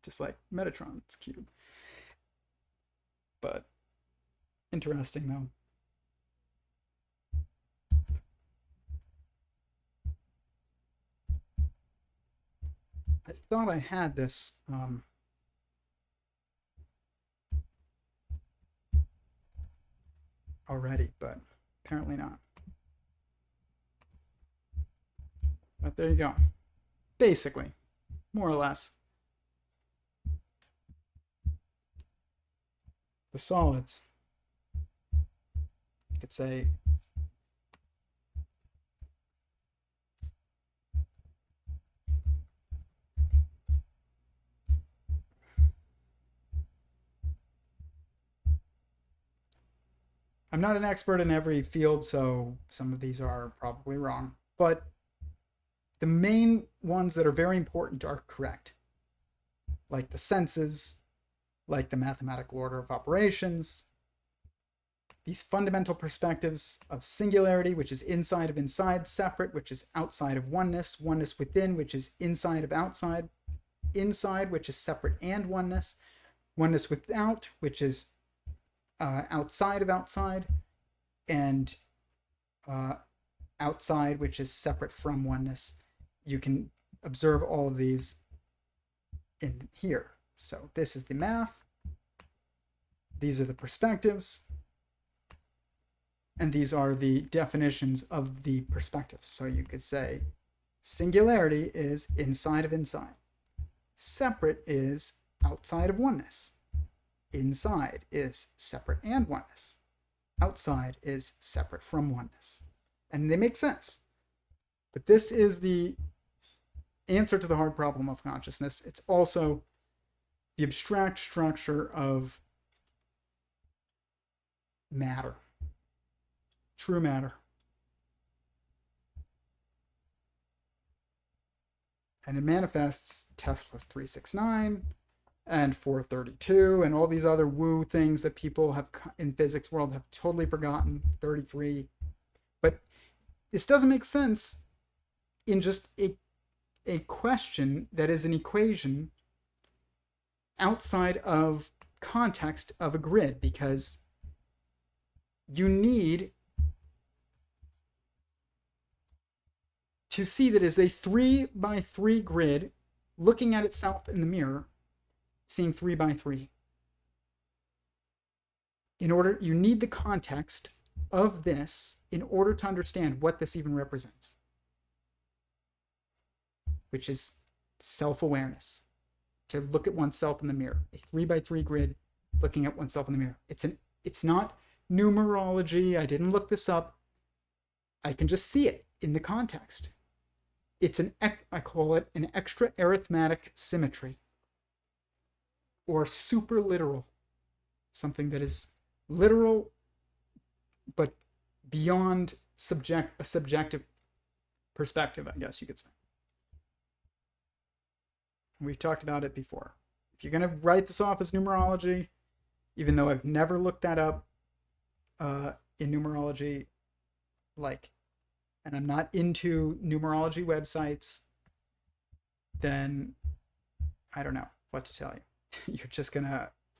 Just like Metatron's cube. But interesting, though. I thought I had this already, but apparently not. But there you go. Basically, more or less. The solids, you could say, I'm not an expert in every field, so some of these are probably wrong. But the main ones that are very important are correct, like the senses, like the mathematical order of operations, these fundamental perspectives of singularity, which is inside of inside, separate, which is outside of oneness, oneness within, which is inside of outside, inside, which is separate and oneness, oneness without, which is outside of outside, and outside, which is separate from oneness. You can observe all of these in here. So this is the math. These are the perspectives. And these are the definitions of the perspectives. So you could say singularity is inside of inside. Separate is outside of oneness. Inside is separate and oneness. Outside is separate from oneness. And they make sense. But this is the answer to the hard problem of consciousness. It's also the abstract structure of matter. True matter. And it manifests Tesla's 369 and 432 and all these other woo things that people have in physics world have totally forgotten, 33. But this doesn't make sense in just a question that is an equation outside of context of a grid, because you need to see that as a 3x3 grid looking at itself in the mirror, seeing 3x3. In order, you need the context of this in order to understand what this even represents, which is self-awareness. To look at oneself in the mirror, a 3x3 grid looking at oneself in the mirror. It's not numerology. I didn't look this up. I can just see it in the context. It's I call it an extra arithmetic symmetry, or super literal, something that is literal but beyond a subjective perspective, I guess you could say. We've talked about it before. If you're going to write this off as numerology, even though I've never looked that up in numerology, and I'm not into numerology websites, then I don't know what to tell you.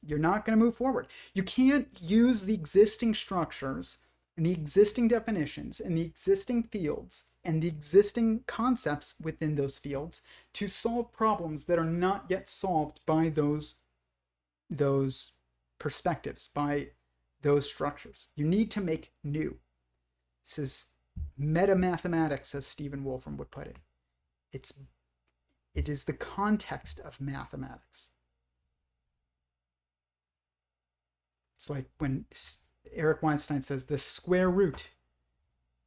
You're not gonna move forward. You can't use the existing structures and the existing definitions and the existing fields and the existing concepts within those fields to solve problems that are not yet solved by those perspectives, by those structures. You need to make new. This is meta-mathematics, as Stephen Wolfram would put it. It is the context of mathematics. It's like when Eric Weinstein says the square root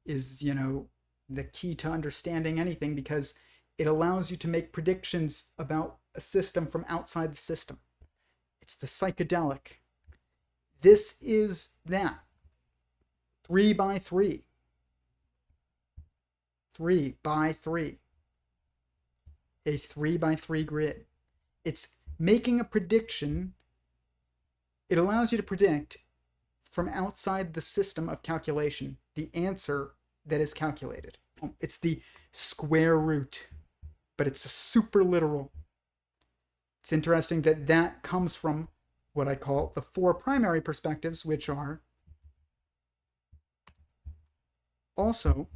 is, the key to understanding anything, because it allows you to make predictions about a system from outside the system. It's the psychedelic. This is that. 3x3. 3x3. A 3x3 grid. It's making a prediction. It allows you to predict from outside the system of calculation the answer that is calculated. It's the square root, but it's a super literal. It's interesting that that comes from what I call the four primary perspectives, which are also,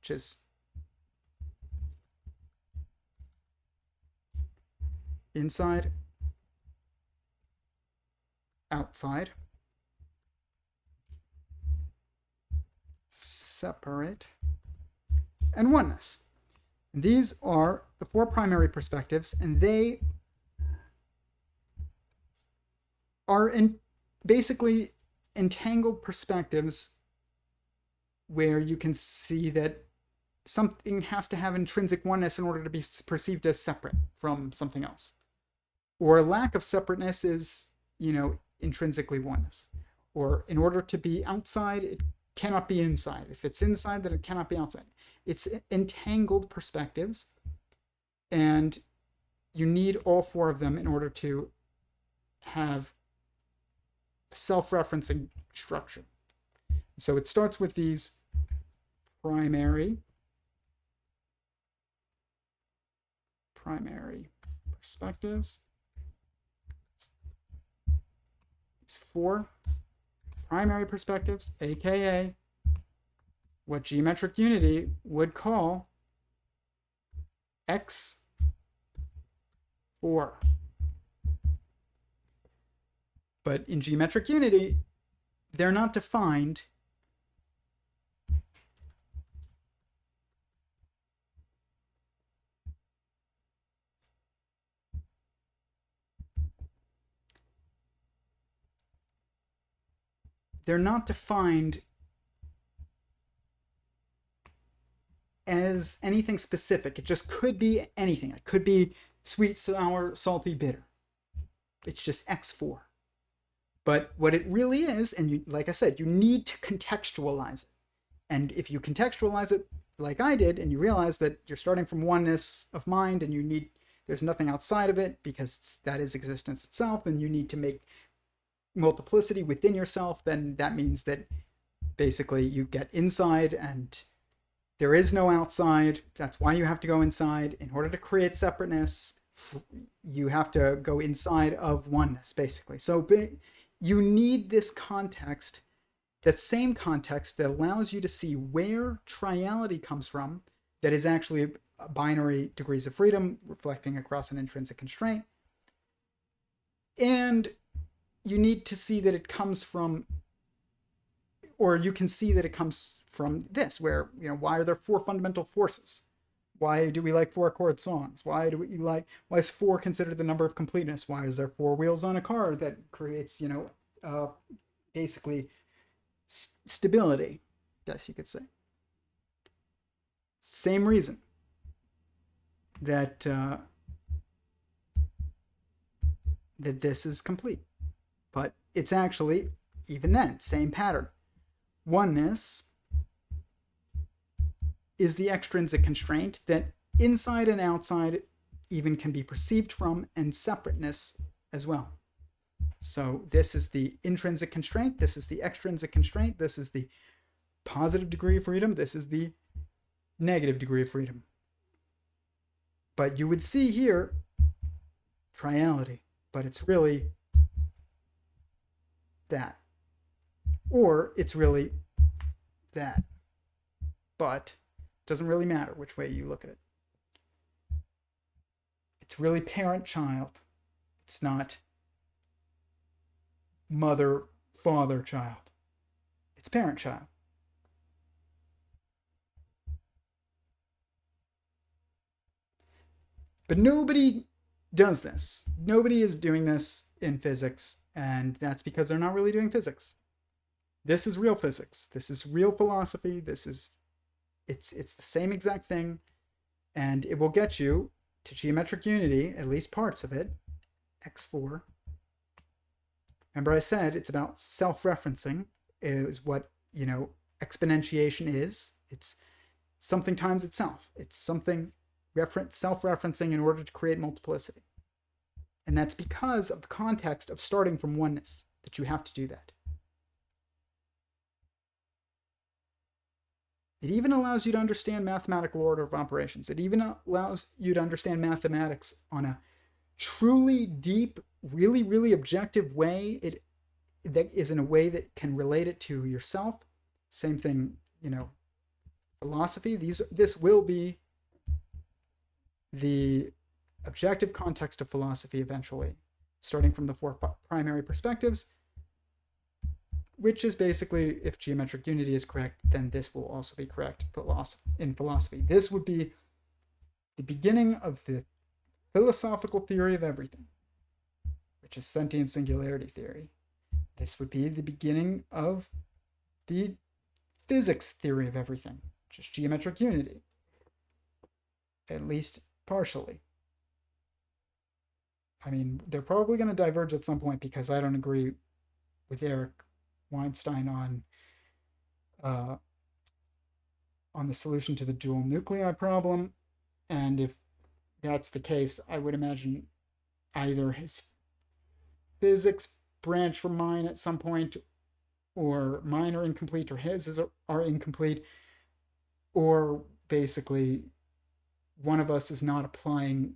which is inside, outside, separate, and oneness. And these are the four primary perspectives, and they are basically entangled perspectives where you can see that something has to have intrinsic oneness in order to be perceived as separate from something else. Or a lack of separateness is, intrinsically oneness. or in order to be outside, it cannot be inside. If it's inside, then it cannot be outside. It's entangled perspectives, and you need all four of them in order to have a self-referencing structure. So it starts with these primary perspectives. These four primary perspectives, aka what geometric unity would call X4. But in geometric unity, they're not defined as anything specific. It just could be anything. It could be sweet, sour, salty, bitter. It's just X4. But what it really is, and you, like I said, you need to contextualize it. And if you contextualize it like I did, and you realize that you're starting from oneness of mind, and there's nothing outside of it because that is existence itself, and you need to make multiplicity within yourself, then that means that basically you get inside and there is no outside. That's why you have to go inside. In order to create separateness, you have to go inside of oneness, basically. So you need this context, that same context that allows you to see where triality comes from, that is actually binary degrees of freedom reflecting across an intrinsic constraint. And you need to see that it comes from, or you can see that it comes from this, where, why are there four fundamental forces? Why do we like four chord songs? Why is four considered the number of completeness? Why is there four wheels on a car that creates, basically stability, I guess you could say. Same reason that that this is complete. But it's actually, even then, same pattern. Oneness is the extrinsic constraint that inside and outside even can be perceived from, and separateness as well. So this is the intrinsic constraint, this is the extrinsic constraint, this is the positive degree of freedom, this is the negative degree of freedom. But you would see here triality, but it's really that. Or it's really that. But it doesn't really matter which way you look at it. It's really parent-child. It's not mother-father-child. It's parent-child. But nobody does this. Nobody is doing this in physics, and that's because they're not really doing physics. This is real physics. This is real philosophy. It's the same exact thing, and it will get you to geometric unity, at least parts of it, X4. Remember I said it's about self-referencing, is what, exponentiation is. It's something times itself. It's something self-referencing in order to create multiplicity. And that's because of the context of starting from oneness that you have to do that. It even allows you to understand mathematical order of operations. It even allows you to understand mathematics on a truly deep, really, really objective way. That is in a way that can relate it to yourself. Same thing, philosophy. This will be the objective context of philosophy eventually, starting from the four primary perspectives, which is basically, if geometric unity is correct, then this will also be correct in philosophy. This would be the beginning of the philosophical theory of everything, which is sentient singularity theory. This would be the beginning of the physics theory of everything, which is geometric unity, at least partially. I mean, they're probably going to diverge at some point because I don't agree with Eric Weinstein uh, on the solution to the dual nuclei problem. And if that's the case, I would imagine either his physics branch from mine at some point, or mine are incomplete, or his are incomplete, or basically one of us is not applying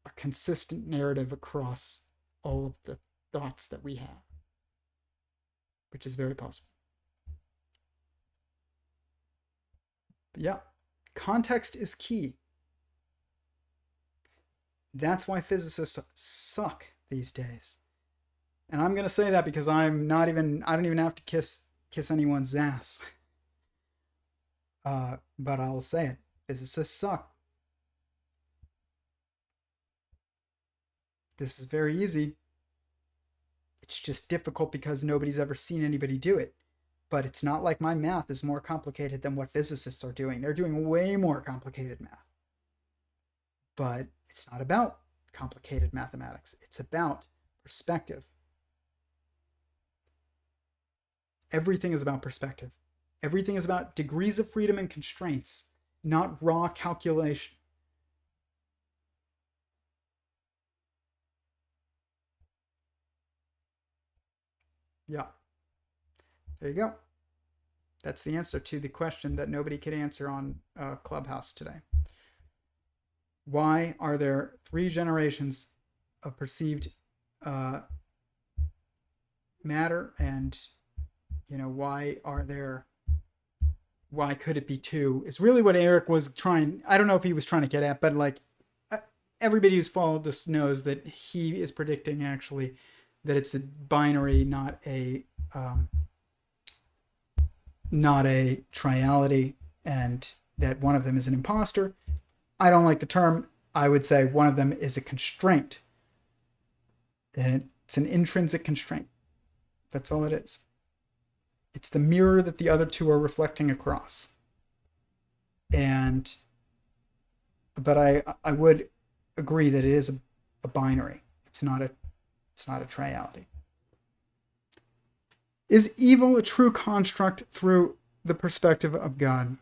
a consistent narrative across all of the thoughts that we have, which is very possible. But yeah, context is key. That's why physicists suck these days. And I'm going to say that because I don't even have to kiss anyone's ass. But I'll say it. Physicists suck. This is very easy. It's just difficult because nobody's ever seen anybody do it. But it's not like my math is more complicated than what physicists are doing. They're doing way more complicated math. But it's not about complicated mathematics. It's about perspective. Everything is about perspective. Everything is about degrees of freedom and constraints, not raw calculation. Yeah. There you go. That's the answer to the question that nobody could answer on Clubhouse today. Why are there 3 generations of perceived matter, and why could it be 2 is really what Eric was trying. I don't know if he was trying to get at, but like everybody who's followed this knows that he is predicting actually that it's a binary, not a triality, and that one of them is an imposter. I don't like the term. I would say one of them is a constraint. And it's an intrinsic constraint. That's all it is. It's the mirror that the other 2 are reflecting across. But I would agree that it is a binary. It's not a triality. Is evil a true construct through the perspective of God?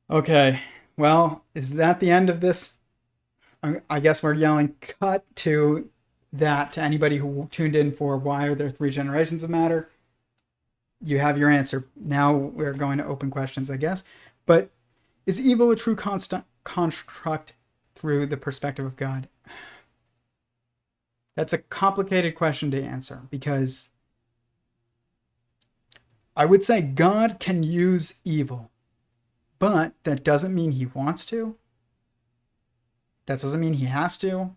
Okay, well, is that the end of this? I guess we're yelling cut to that to anybody who tuned in for why are there 3 generations of matter. You have your answer. Now we're going to open questions, I guess. But is evil a true construct through the perspective of God? That's a complicated question to answer, because I would say God can use evil, but that doesn't mean he wants to. That doesn't mean he has to.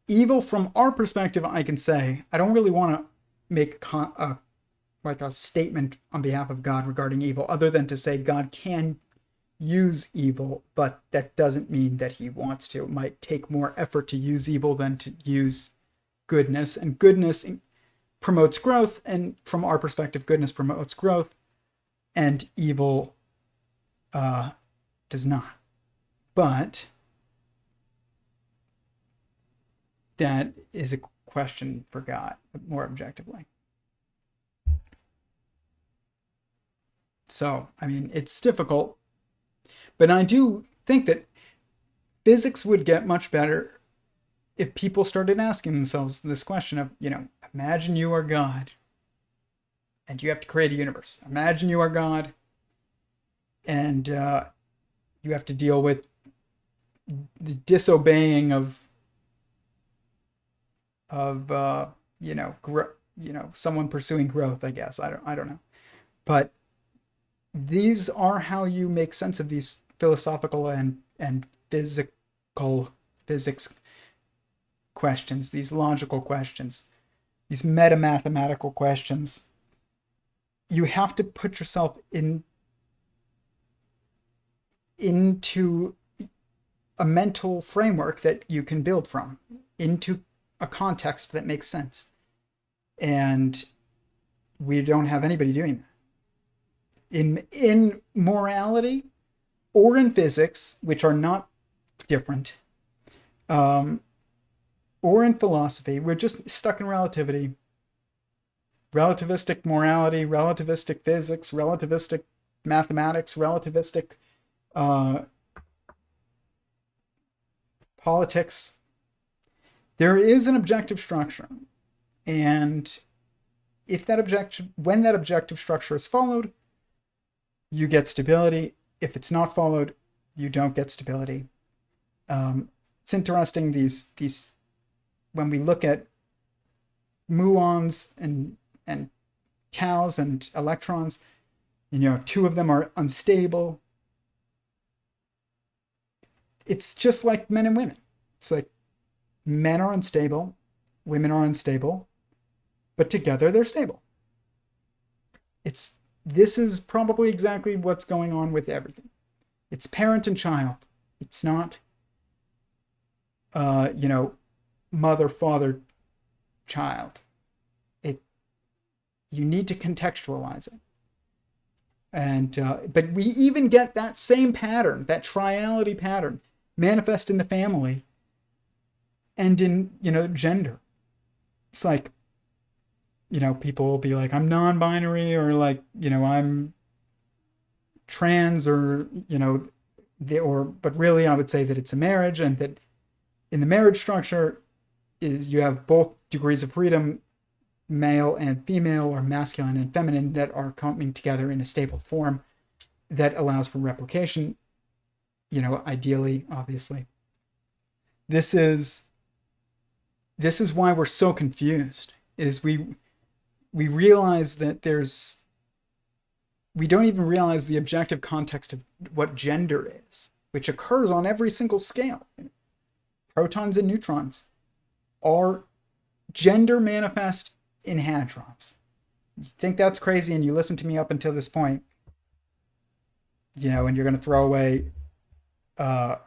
Evil, from our perspective, I can say, I don't really want to make a statement on behalf of God regarding evil, other than to say God can use evil, but that doesn't mean that he wants to. It might take more effort to use evil than to use goodness, and goodness promotes growth, and from our perspective, goodness promotes growth, and evil does not. But that is a question for God, more objectively. So, I mean, it's difficult, but I do think that physics would get much better if people started asking themselves this question of, imagine you are God and you have to create a universe. Imagine you are God and you have to deal with the disobeying of someone pursuing growth, I guess. I don't know. But these are how you make sense of these philosophical and physics questions, these logical questions, these meta-mathematical questions. You have to put yourself into a mental framework that you can build from, into a context that makes sense. And we don't have anybody doing that. In morality or in physics, which are not different, or in philosophy, we're just stuck in relativity. relativistic morality, relativistic physics, relativistic mathematics, relativistic uh, politics. There is an objective structure, and when that objective structure is followed, you get stability. If it's not followed, you don't get stability. It's interesting, these when we look at muons and taus and electrons, two of them are unstable. It's just like men and women. It's like men are unstable, women are unstable, but together they're stable. This is probably exactly what's going on with everything. It's parent and child. It's not, mother, father, child. You need to contextualize it. And but we even get that same pattern, that triality pattern, manifest in the family and in, gender. It's like, people will be like, I'm non-binary, or like, I'm trans, or, but really I would say that it's a marriage, and that in the marriage structure is you have both degrees of freedom, male and female, or masculine and feminine, that are coming together in a stable form that allows for replication, ideally, obviously. This is why we're so confused, is we realize that we don't even realize the objective context of what gender is, which occurs on every single scale. Protons and neutrons are gender manifest in hadrons. You think that's crazy, and you listen to me up until this point, and you're going to throw away a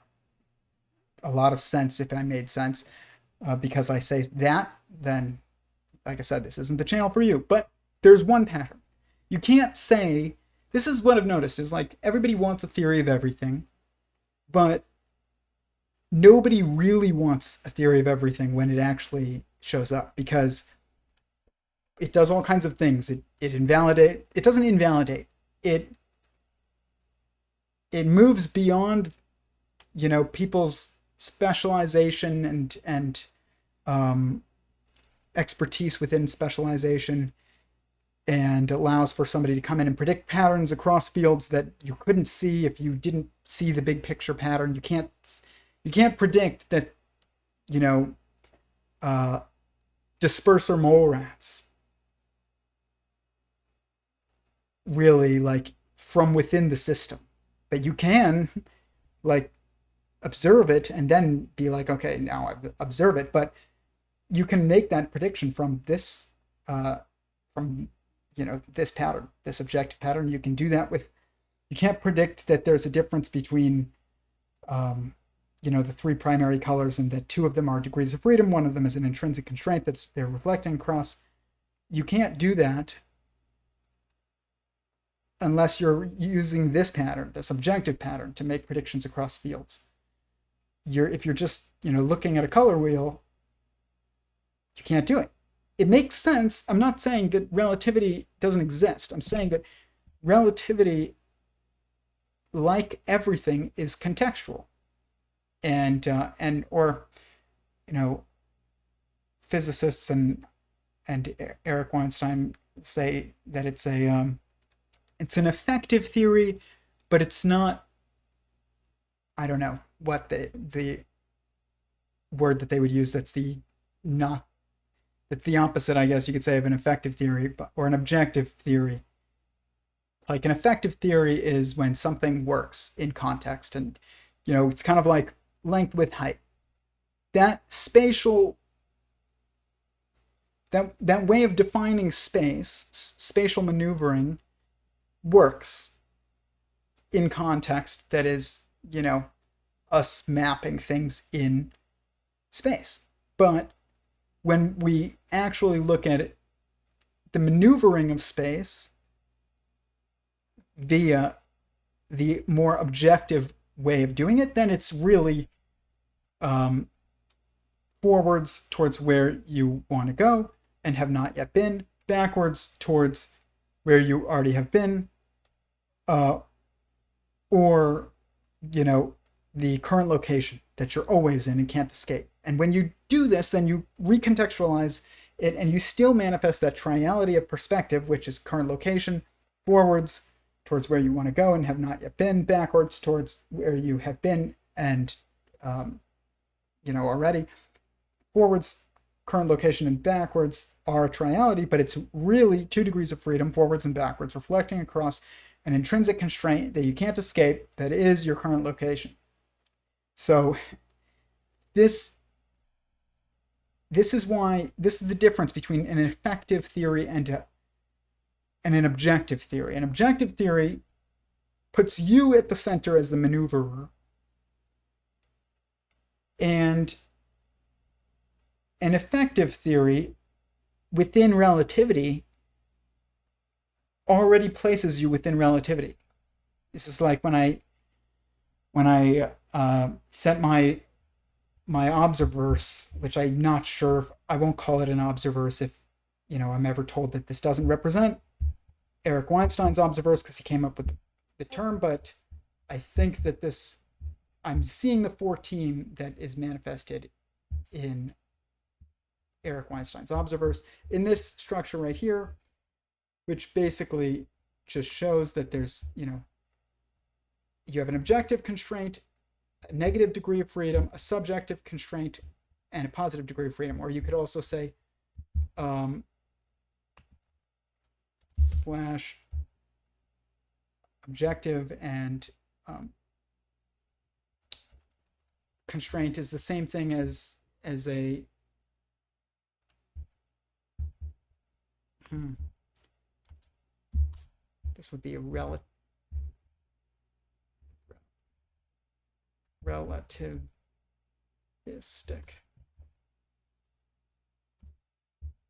lot of sense if I made sense, because I say that, then, like I said, this isn't the channel for you. But there's one pattern. You can't say, this is what I've noticed, is like everybody wants a theory of everything, but nobody really wants a theory of everything when it actually shows up, because it does all kinds of things. It doesn't invalidate. It moves beyond, people's specialization and expertise within specialization, and allows for somebody to come in and predict patterns across fields that you couldn't see if you didn't see the big picture pattern. You can't predict that, disperser mole rats really, like, from within the system. But you can, like, observe it and then be like, okay, now I've observed it. But you can make that prediction from this, this pattern, this objective pattern. You can do that you can't predict that there's a difference between, the three primary colors, and that two of them are degrees of freedom. One of them is an intrinsic constraint they're reflecting across. You can't do that unless you're using this pattern, this objective pattern, to make predictions across fields. If you're just, looking at a color wheel, you can't do it. It makes sense. I'm not saying that relativity doesn't exist. I'm saying that relativity, like everything, is contextual. And physicists and Eric Weinstein say that it's an effective theory, but it's not, I don't know what the word that they would use, that's the opposite, I guess you could say, of an effective theory, or an objective theory. Like, an effective theory is when something works in context, and it's kind of like length with height. That way of defining space, spatial maneuvering, works in context that is, us mapping things in space. But when we actually look at it, the maneuvering of space via the more objective way of doing it, then it's really forwards towards where you want to go and have not yet been, backwards towards where you already have been, uh, or, you know, the current location that you're always in and can't escape. And when you do this, then you recontextualize it and you still manifest that triality of perspective, which is current location, forwards towards where you want to go and have not yet been, backwards towards where you have been and, already. Forwards, current location, and backwards are triality, but it's really 2 degrees of freedom, forwards and backwards, reflecting across an intrinsic constraint that you can't escape, that is your current location. So this is the difference between an effective theory and an objective theory. An objective theory puts you at the center as the maneuverer, and an effective theory within relativity already places you within relativity. This is like when I set my observerse, which I'm not sure if I won't call it an observerse if I'm ever told that this doesn't represent Eric Weinstein's observerse because he came up with the term, but I think that I'm seeing the 14 that is manifested in Eric Weinstein's observerse in this structure right here, which basically just shows that there's, you have an objective constraint, a negative degree of freedom, a subjective constraint, and a positive degree of freedom. Or you could also say slash objective and constraint is the same thing as a this would be a relativistic.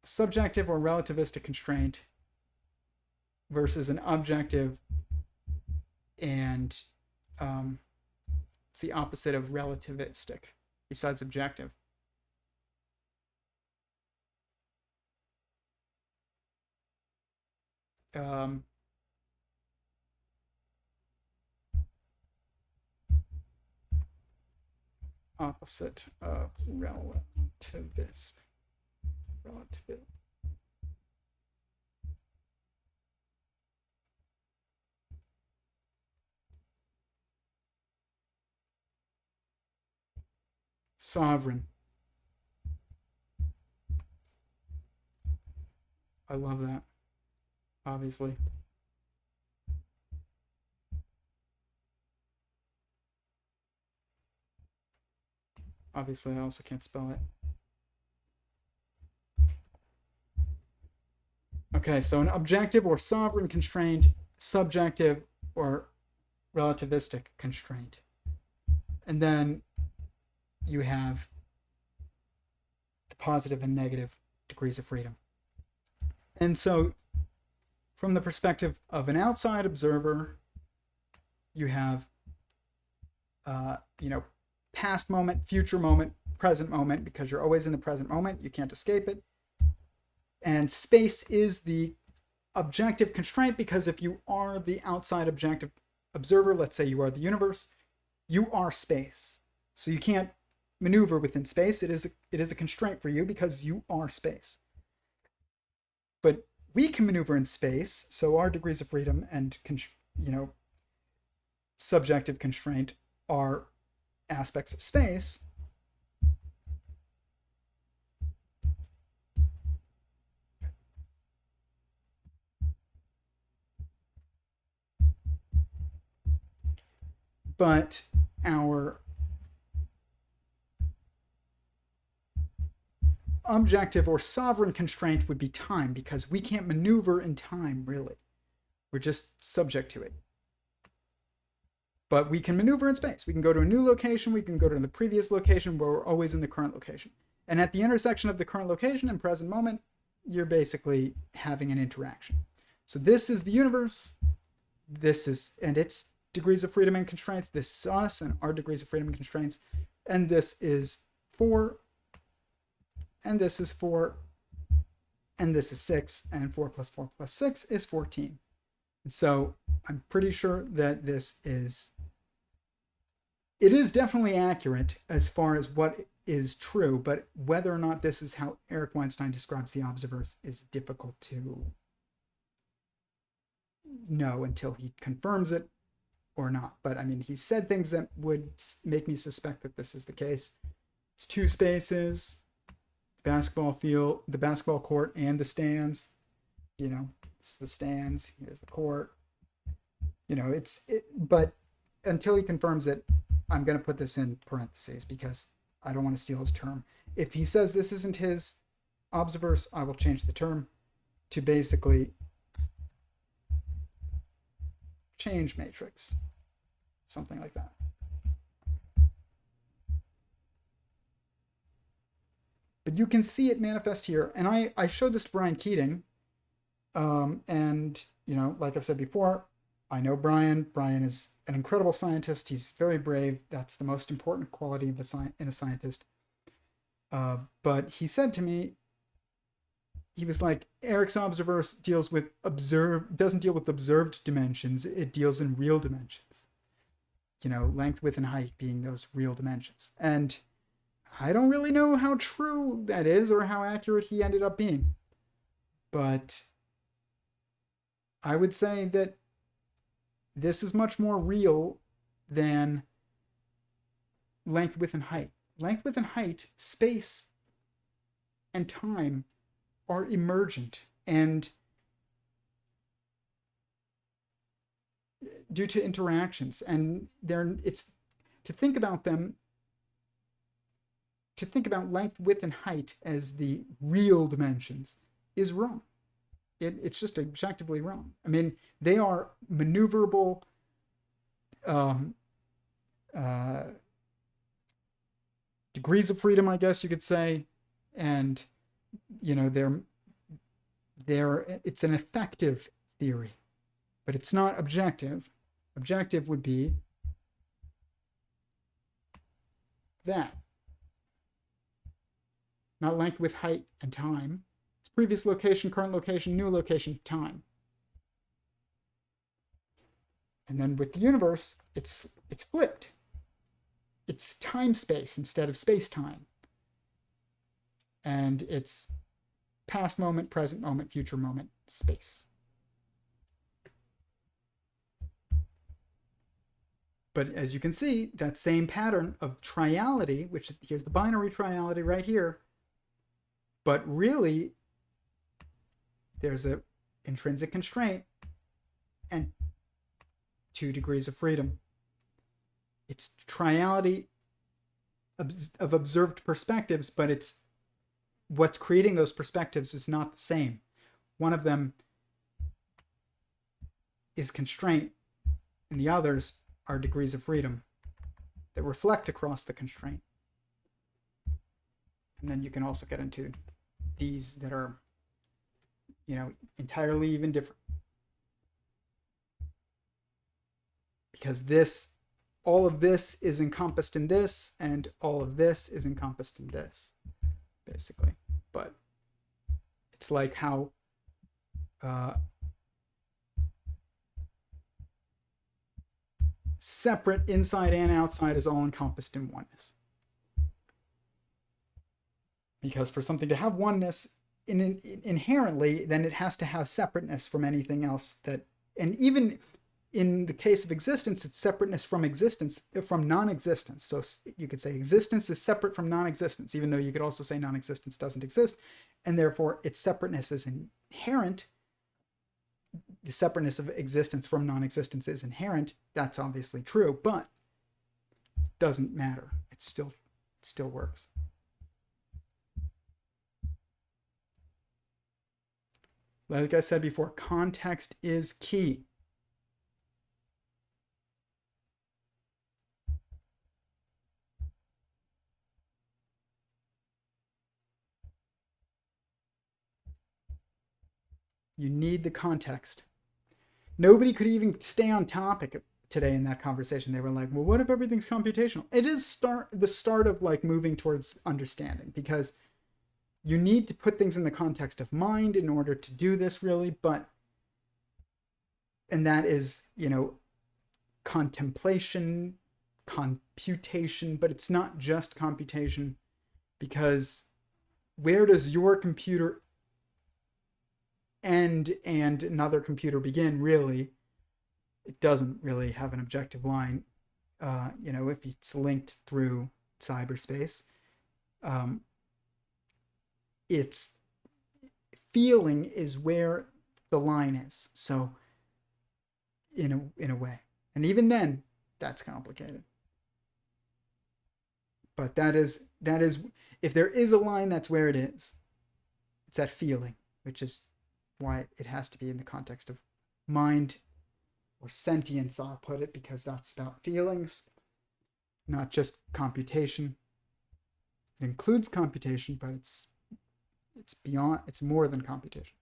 Subjective or relativistic constraint versus an objective, and it's the opposite of relativistic besides objective. Opposite of relativist. Sovereign. I love that, obviously. Obviously, I also can't spell it. Okay, so an objective or sovereign constraint, subjective or relativistic constraint. And then you have the positive and negative degrees of freedom. And so from the perspective of an outside observer, you have, past moment, future moment, present moment, because you're always in the present moment. You can't escape it. And space is the objective constraint, because if you are the outside objective observer, let's say you are the universe, you are space. So you can't maneuver within space. It is a constraint for you because you are space. But we can maneuver in space, so our degrees of freedom and subjective constraint are aspects of space. But our objective or sovereign constraint would be time, because we can't maneuver in time, really. We're just subject to it. But we can maneuver in space. We can go to a new location. We can go to the previous location, where we're always in the current location. And at the intersection of the current location and present moment, you're basically having an interaction. So this is the universe. And its degrees of freedom and constraints. This is us and our degrees of freedom and constraints. And this is 4. And this is 4. and this is 6, and 4 plus 4 plus 6 is 14. And so I'm pretty sure that it is definitely accurate as far as what is true, but whether or not this is how Eric Weinstein describes the observers is difficult to know until he confirms it or not. But I mean, he said things that would make me suspect that this is the case. It's 2 spaces, basketball field, the basketball court, and the stands. You know, it's the stands. Here's the court. You know, but until he confirms it, I'm going to put this in parentheses because I don't want to steal his term. If he says this isn't his observerse, I will change the term to basically change matrix, something like that. But you can see it manifest here. And I showed this to Brian Keating. And, you know, like I've said before, I know Brian. Brian is an incredible scientist. He's very brave. That's the most important quality of in a scientist. But he said to me, he was like, Eric's observerse doesn't deal with observed dimensions. It deals in real dimensions. You know, length, width, and height being those real dimensions. And I don't really know how true that is or how accurate he ended up being. But I would say that this is much more real than length, width, and height. Length, width, and height, space, and time are emergent, and due to interactions, and it's to think about them, to think about length, width, and height as the real dimensions is wrong. It's just objectively wrong. I mean, they are maneuverable degrees of freedom, I guess you could say, and you know, it's an effective theory, but it's not objective. Objective would be that, not length, width, height, and time. It's previous location, current location, new location, time. And then with the universe, it's flipped. It's time-space instead of space-time. And it's past moment, present moment, future moment, space. But as you can see, that same pattern of triality, which here's the binary triality right here, but really there's an intrinsic constraint and 2 degrees of freedom. It's triality of observed perspectives, but it's what's creating those perspectives is not the same. One of them is constraint, and the others are degrees of freedom that reflect across the constraint. And then you can also get into these that are, you know, entirely even different. Because all of this is encompassed in this, and all of this is encompassed in this, basically. But it's like how separate inside and outside is all encompassed in oneness. Because for something to have oneness inherently, then it has to have separateness from anything else that, and even in the case of existence, it's separateness from existence, from non-existence. So you could say existence is separate from non-existence, even though you could also say non-existence doesn't exist, and therefore its separateness is inherent. The separateness of existence from non-existence is inherent. That's obviously true, but it doesn't matter. It still works. Like I said before, context is key. You need the context. Nobody could even stay on topic today in that conversation. They were like, well, what if everything's computational? It is the start of like moving towards understanding, because you need to put things in the context of mind in order to do this, really. And that is, contemplation, computation, but it's not just computation, because where does your computer end and another computer begin, really? It doesn't really have an objective line, if it's linked through cyberspace. It's feeling is where the line is. So in a way. And even then, that's complicated. But that is if there is a line, that's where it is. It's that feeling, which is why it has to be in the context of mind or sentience, I'll put it, because that's about feelings, not just computation. It includes computation, but it's more than computation.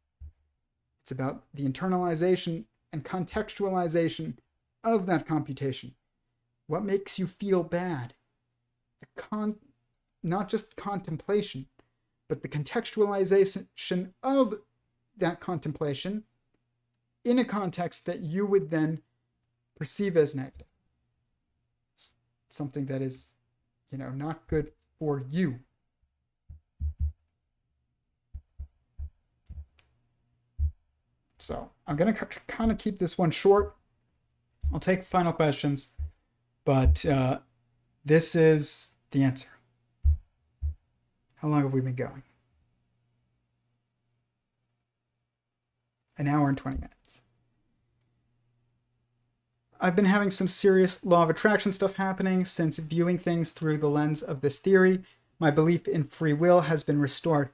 It's about the internalization and contextualization of that computation. What makes you feel bad? Not just contemplation, but the contextualization of that contemplation in a context that you would then perceive as negative. Something that is, not good for you. So I'm going to kind of keep this one short. I'll take final questions, but this is the answer. How long have we been going? An hour and 20 minutes. I've been having some serious law of attraction stuff happening since viewing things through the lens of this theory. My belief in free will has been restored.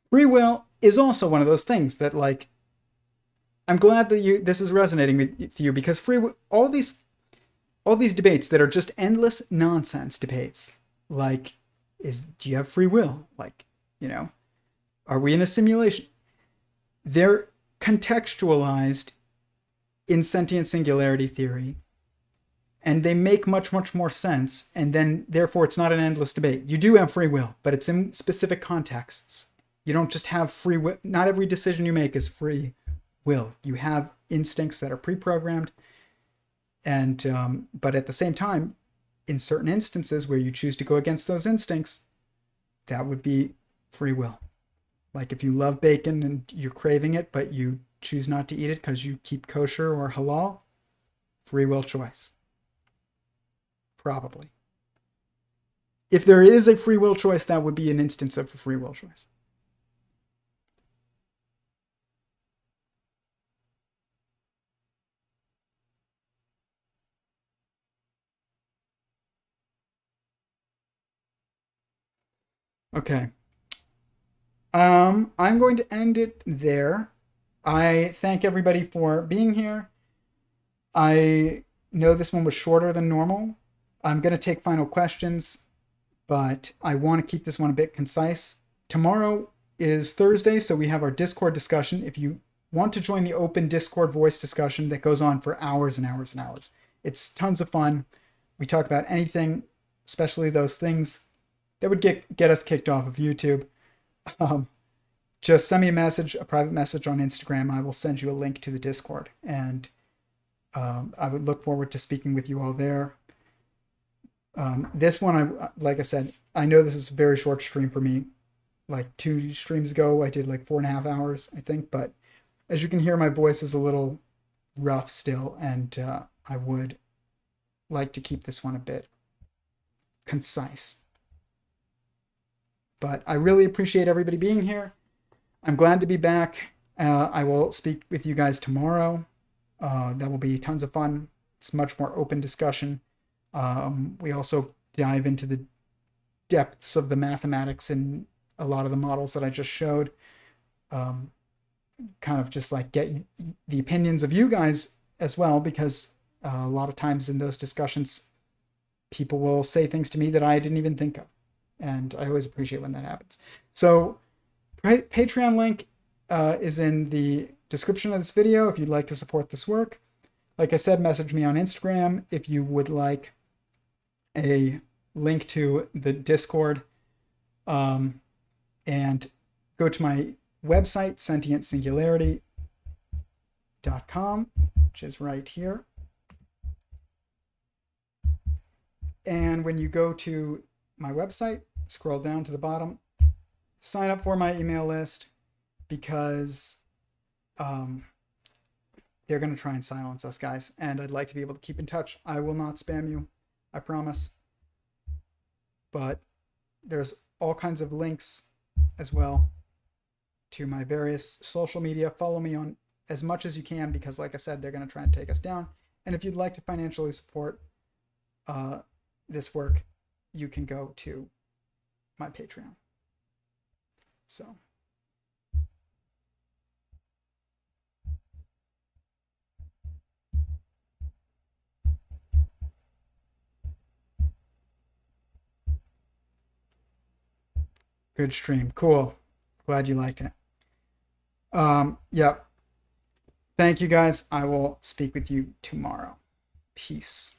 Free will is also one of those things that, I'm glad that this is resonating with you, because free will, all these debates that are just endless nonsense debates, do you have free will? Are we in a simulation? They're contextualized in Sentient Singularity Theory, and they make much, much more sense, and then, therefore, it's not an endless debate. You do have free will, but it's in specific contexts. You don't just have free will. Not every decision you make is free will. You have instincts that are pre-programmed, and but at the same time, in certain instances where you choose to go against those instincts, that would be free will. Like if you love bacon and you're craving it, but you choose not to eat it because you keep kosher or halal, free will choice. Probably. If there is a free will choice, that would be an instance of a free will choice. Okay. I'm going to end it there. I thank everybody for being here. I know this one was shorter than normal. I'm going to take final questions, but I want to keep this one a bit concise. Tomorrow is Thursday, so we have our Discord discussion. If you want to join the open Discord voice discussion that goes on for hours and hours and hours, it's tons of fun. We talk about anything, especially those things that would get us kicked off of YouTube. Just send me a private message on Instagram. I will send you a link to the Discord, and I would look forward to speaking with you all there. This one, like I said, I know this is a very short stream for me. Like 2 streams ago, I did 4.5 hours, I think. But as you can hear, my voice is a little rough still, and I would like to keep this one a bit concise. But I really appreciate everybody being here. I'm glad to be back. I will speak with you guys tomorrow. That will be tons of fun. It's much more open discussion. We also dive into the depths of the mathematics in a lot of the models that I just showed. Kind of just get the opinions of you guys as well, because a lot of times in those discussions, people will say things to me that I didn't even think of. And I always appreciate when that happens. So Patreon link is in the description of this video if you'd like to support this work. Like I said, message me on Instagram if you would like a link to the Discord. And go to my website, sentientsingularity.com, which is right here. And when you go to my website, scroll down to the bottom, sign up for my email list, because they're going to try and silence us, guys. And I'd like to be able to keep in touch. I will not spam you, I promise. But there's all kinds of links as well to my various social media. Follow me on as much as you can, because like I said, they're going to try and take us down. And if you'd like to financially support this work, you can go to my Patreon. So good stream. Cool. Glad you liked it. Yep. Thank you, guys. I will speak with you tomorrow. Peace.